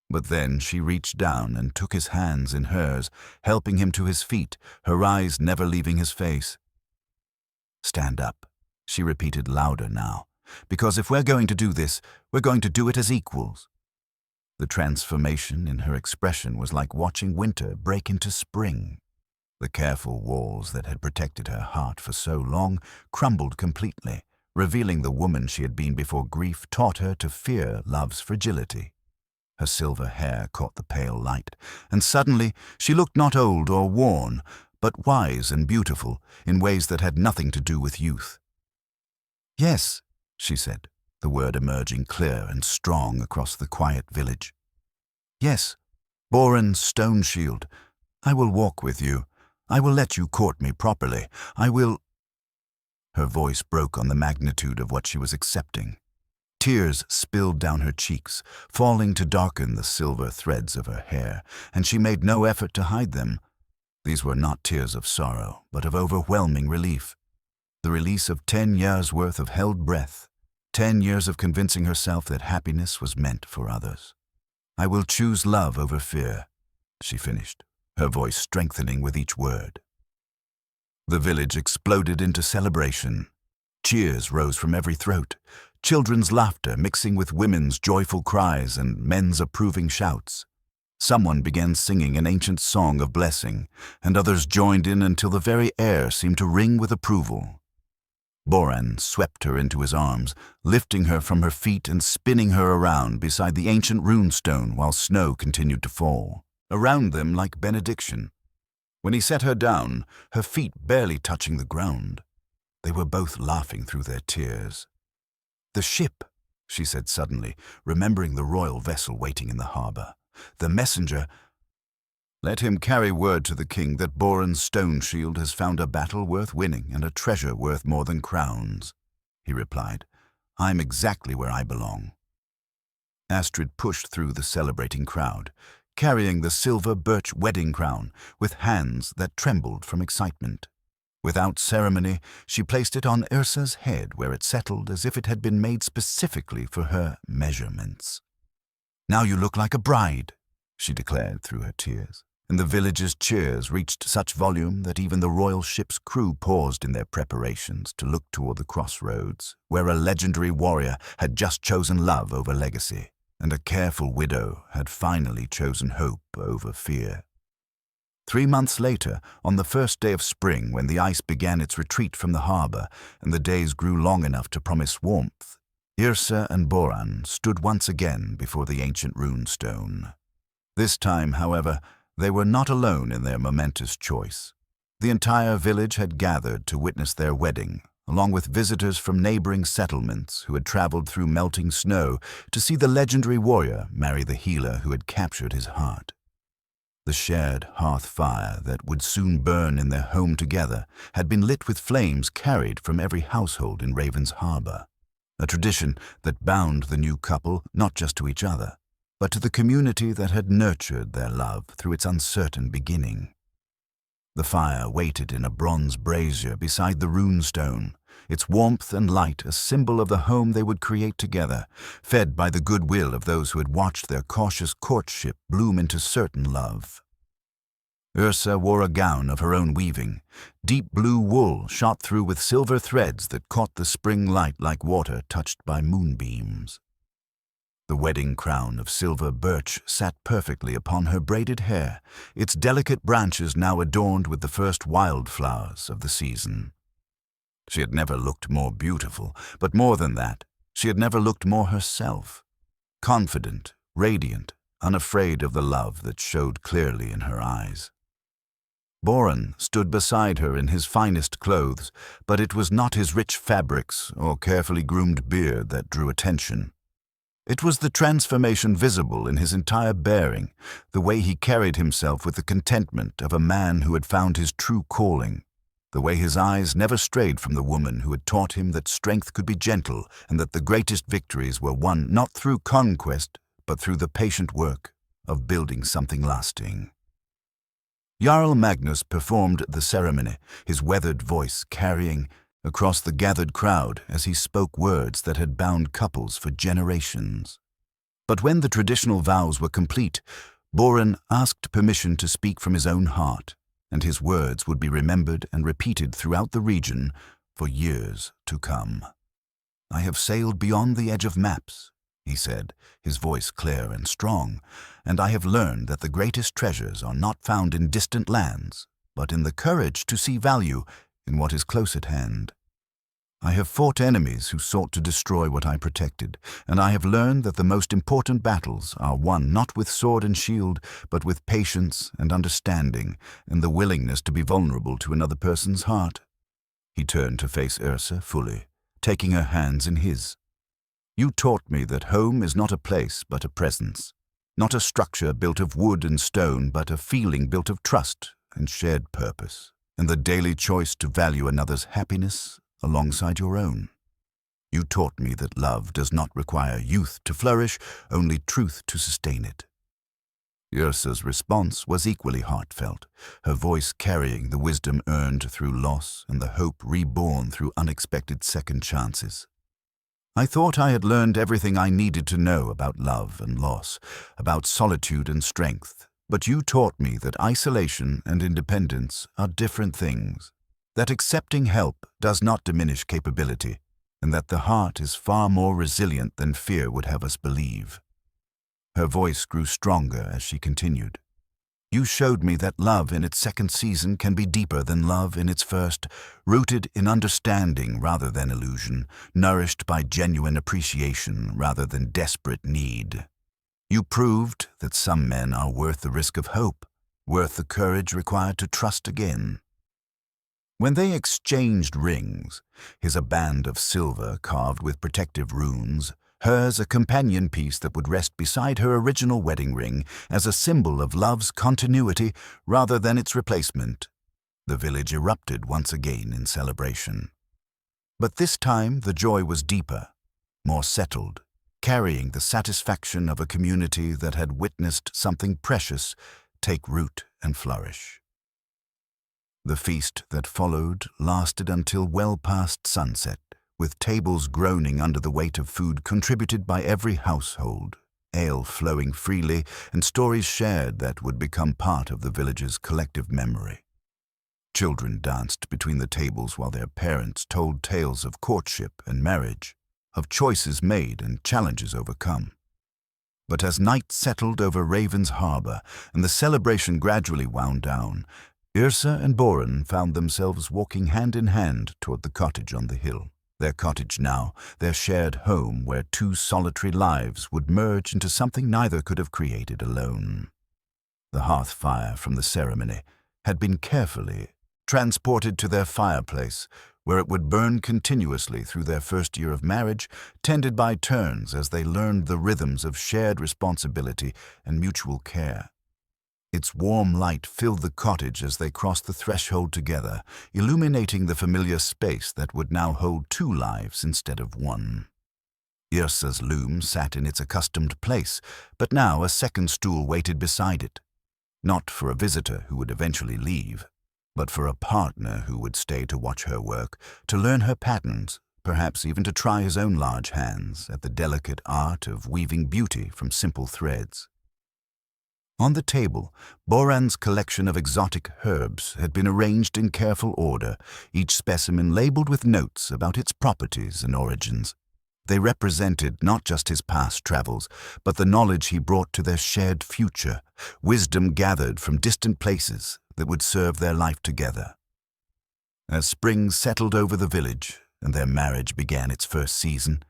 But then she reached down and took his hands in hers, helping him to his feet, her eyes never leaving his face. "Stand up," she repeated louder now, "because if we're going to do this, we're going to do it as equals." The transformation in her expression was like watching winter break into spring. The careful walls that had protected her heart for so long crumbled completely, revealing the woman she had been before grief taught her to fear love's fragility. Her silver hair caught the pale light, and suddenly she looked not old or worn, but wise and beautiful in ways that had nothing to do with youth. "Yes," she said, the word emerging clear and strong across the quiet village. "Yes, Boran Stoneshield, I will walk with you. I will let you court me properly. I will—" Her voice broke on the magnitude of what she was accepting. Tears spilled down her cheeks, falling to darken the silver threads of her hair, and she made no effort to hide them. These were not tears of sorrow, but of overwhelming relief. The release of 10 years' worth of held breath, 10 years of convincing herself that happiness was meant for others. "I will choose love over fear," she finished, her voice strengthening with each word. The village exploded into celebration. Cheers rose from every throat, children's laughter mixing with women's joyful cries and men's approving shouts. Someone began singing an ancient song of blessing, and others joined in until the very air seemed to ring with approval. Boran swept her into his arms, lifting her from her feet and spinning her around beside the ancient runestone while snow continued to fall, around them like benediction. When he set her down, her feet barely touching the ground, they were both laughing through their tears. "The ship," she said suddenly, remembering the royal vessel waiting in the harbor. "The messenger—" "Let him carry word to the king that Boran Stoneshield has found a battle worth winning and a treasure worth more than crowns," he replied. "I'm exactly where I belong." Astrid pushed through the celebrating crowd, carrying the silver birch wedding crown with hands that trembled from excitement. Without ceremony, she placed it on Yrsa's head where it settled as if it had been made specifically for her measurements. "Now you look like a bride," she declared through her tears, and the village's cheers reached such volume that even the royal ship's crew paused in their preparations to look toward the crossroads, where a legendary warrior had just chosen love over legacy, and a careful widow had finally chosen hope over fear. 3 months later, on the first day of spring when the ice began its retreat from the harbor and the days grew long enough to promise warmth, Yrsa and Boran stood once again before the ancient runestone. This time, however, they were not alone in their momentous choice. The entire village had gathered to witness their wedding, along with visitors from neighboring settlements who had traveled through melting snow to see the legendary warrior marry the healer who had captured his heart. The shared hearth fire that would soon burn in their home together had been lit with flames carried from every household in Raven's Harbor, a tradition that bound the new couple not just to each other, but to the community that had nurtured their love through its uncertain beginning. The fire waited in a bronze brazier beside the runestone, its warmth and light a symbol of the home they would create together, fed by the goodwill of those who had watched their cautious courtship bloom into certain love. Yrsa wore a gown of her own weaving, deep blue wool shot through with silver threads that caught the spring light like water touched by moonbeams. The wedding crown of silver birch sat perfectly upon her braided hair, its delicate branches now adorned with the first wildflowers of the season. She had never looked more beautiful, but more than that, she had never looked more herself, confident, radiant, unafraid of the love that showed clearly in her eyes. Boran stood beside her in his finest clothes, but it was not his rich fabrics or carefully groomed beard that drew attention. It was the transformation visible in his entire bearing, the way he carried himself with the contentment of a man who had found his true calling, the way his eyes never strayed from the woman who had taught him that strength could be gentle and that the greatest victories were won not through conquest, but through the patient work of building something lasting. Jarl Magnus performed the ceremony, his weathered voice carrying across the gathered crowd as he spoke words that had bound couples for generations. But when the traditional vows were complete, Boran asked permission to speak from his own heart, and his words would be remembered and repeated throughout the region for years to come. "I have sailed beyond the edge of maps," he said, his voice clear and strong, "and I have learned that the greatest treasures are not found in distant lands, but in the courage to see value in what is close at hand. I have fought enemies who sought to destroy what I protected, and I have learned that the most important battles are won not with sword and shield, but with patience and understanding, and the willingness to be vulnerable to another person's heart." He turned to face Yrsa fully, taking her hands in his. "You taught me that home is not a place but a presence, not a structure built of wood and stone, but a feeling built of trust and shared purpose, and the daily choice to value another's happiness alongside your own. You taught me that love does not require youth to flourish, only truth to sustain it." Yrsa's response was equally heartfelt, her voice carrying the wisdom earned through loss and the hope reborn through unexpected second chances. "I thought I had learned everything I needed to know about love and loss, about solitude and strength, but you taught me that isolation and independence are different things, that accepting help does not diminish capability, and that the heart is far more resilient than fear would have us believe." Her voice grew stronger as she continued. "You showed me that love in its second season can be deeper than love in its first, rooted in understanding rather than illusion, nourished by genuine appreciation rather than desperate need. You proved that some men are worth the risk of hope, worth the courage required to trust again." When they exchanged rings, his a band of silver carved with protective runes, hers a companion piece that would rest beside her original wedding ring as a symbol of love's continuity rather than its replacement, the village erupted once again in celebration. But this time the joy was deeper, more settled, carrying the satisfaction of a community that had witnessed something precious take root and flourish. The feast that followed lasted until well past sunset, with tables groaning under the weight of food contributed by every household, ale flowing freely, and stories shared that would become part of the village's collective memory. Children danced between the tables while their parents told tales of courtship and marriage, of choices made and challenges overcome. But as night settled over Raven's Harbor and the celebration gradually wound down, Yrsa and Boran found themselves walking hand in hand toward the cottage on the hill. Their cottage now, their shared home where two solitary lives would merge into something neither could have created alone. The hearth fire from the ceremony had been carefully transported to their fireplace, where it would burn continuously through their first year of marriage, tended by turns as they learned the rhythms of shared responsibility and mutual care. Its warm light filled the cottage as they crossed the threshold together, illuminating the familiar space that would now hold two lives instead of one. Yrsa's loom sat in its accustomed place, but now a second stool waited beside it, not for a visitor who would eventually leave, but for a partner who would stay to watch her work, to learn her patterns, perhaps even to try his own large hands at the delicate art of weaving beauty from simple threads. On the table, Boran's collection of exotic herbs had been arranged in careful order, each specimen labeled with notes about its properties and origins. They represented not just his past travels, but the knowledge he brought to their shared future, wisdom gathered from distant places that would serve their life together. As spring settled over the village and their marriage began its first season,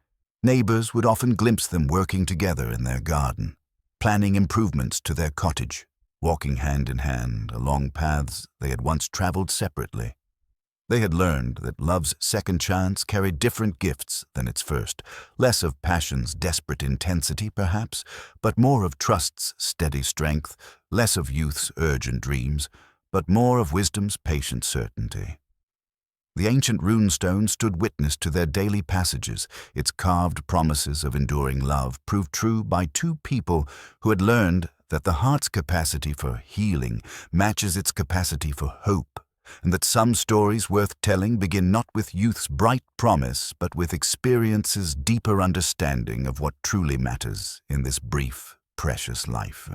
neighbors would often glimpse them working together in their garden, planning improvements to their cottage, walking hand in hand along paths they had once traveled separately. They had learned that love's second chance carried different gifts than its first, less of passion's desperate intensity, perhaps, but more of trust's steady strength, less of youth's urgent dreams, but more of wisdom's patient certainty. The ancient runestone stood witness to their daily passages, its carved promises of enduring love proved true by two people who had learned that the heart's capacity for healing matches its capacity for hope, and that some stories worth telling begin not with youth's bright promise, but with experience's deeper understanding of what truly matters in this brief, precious life.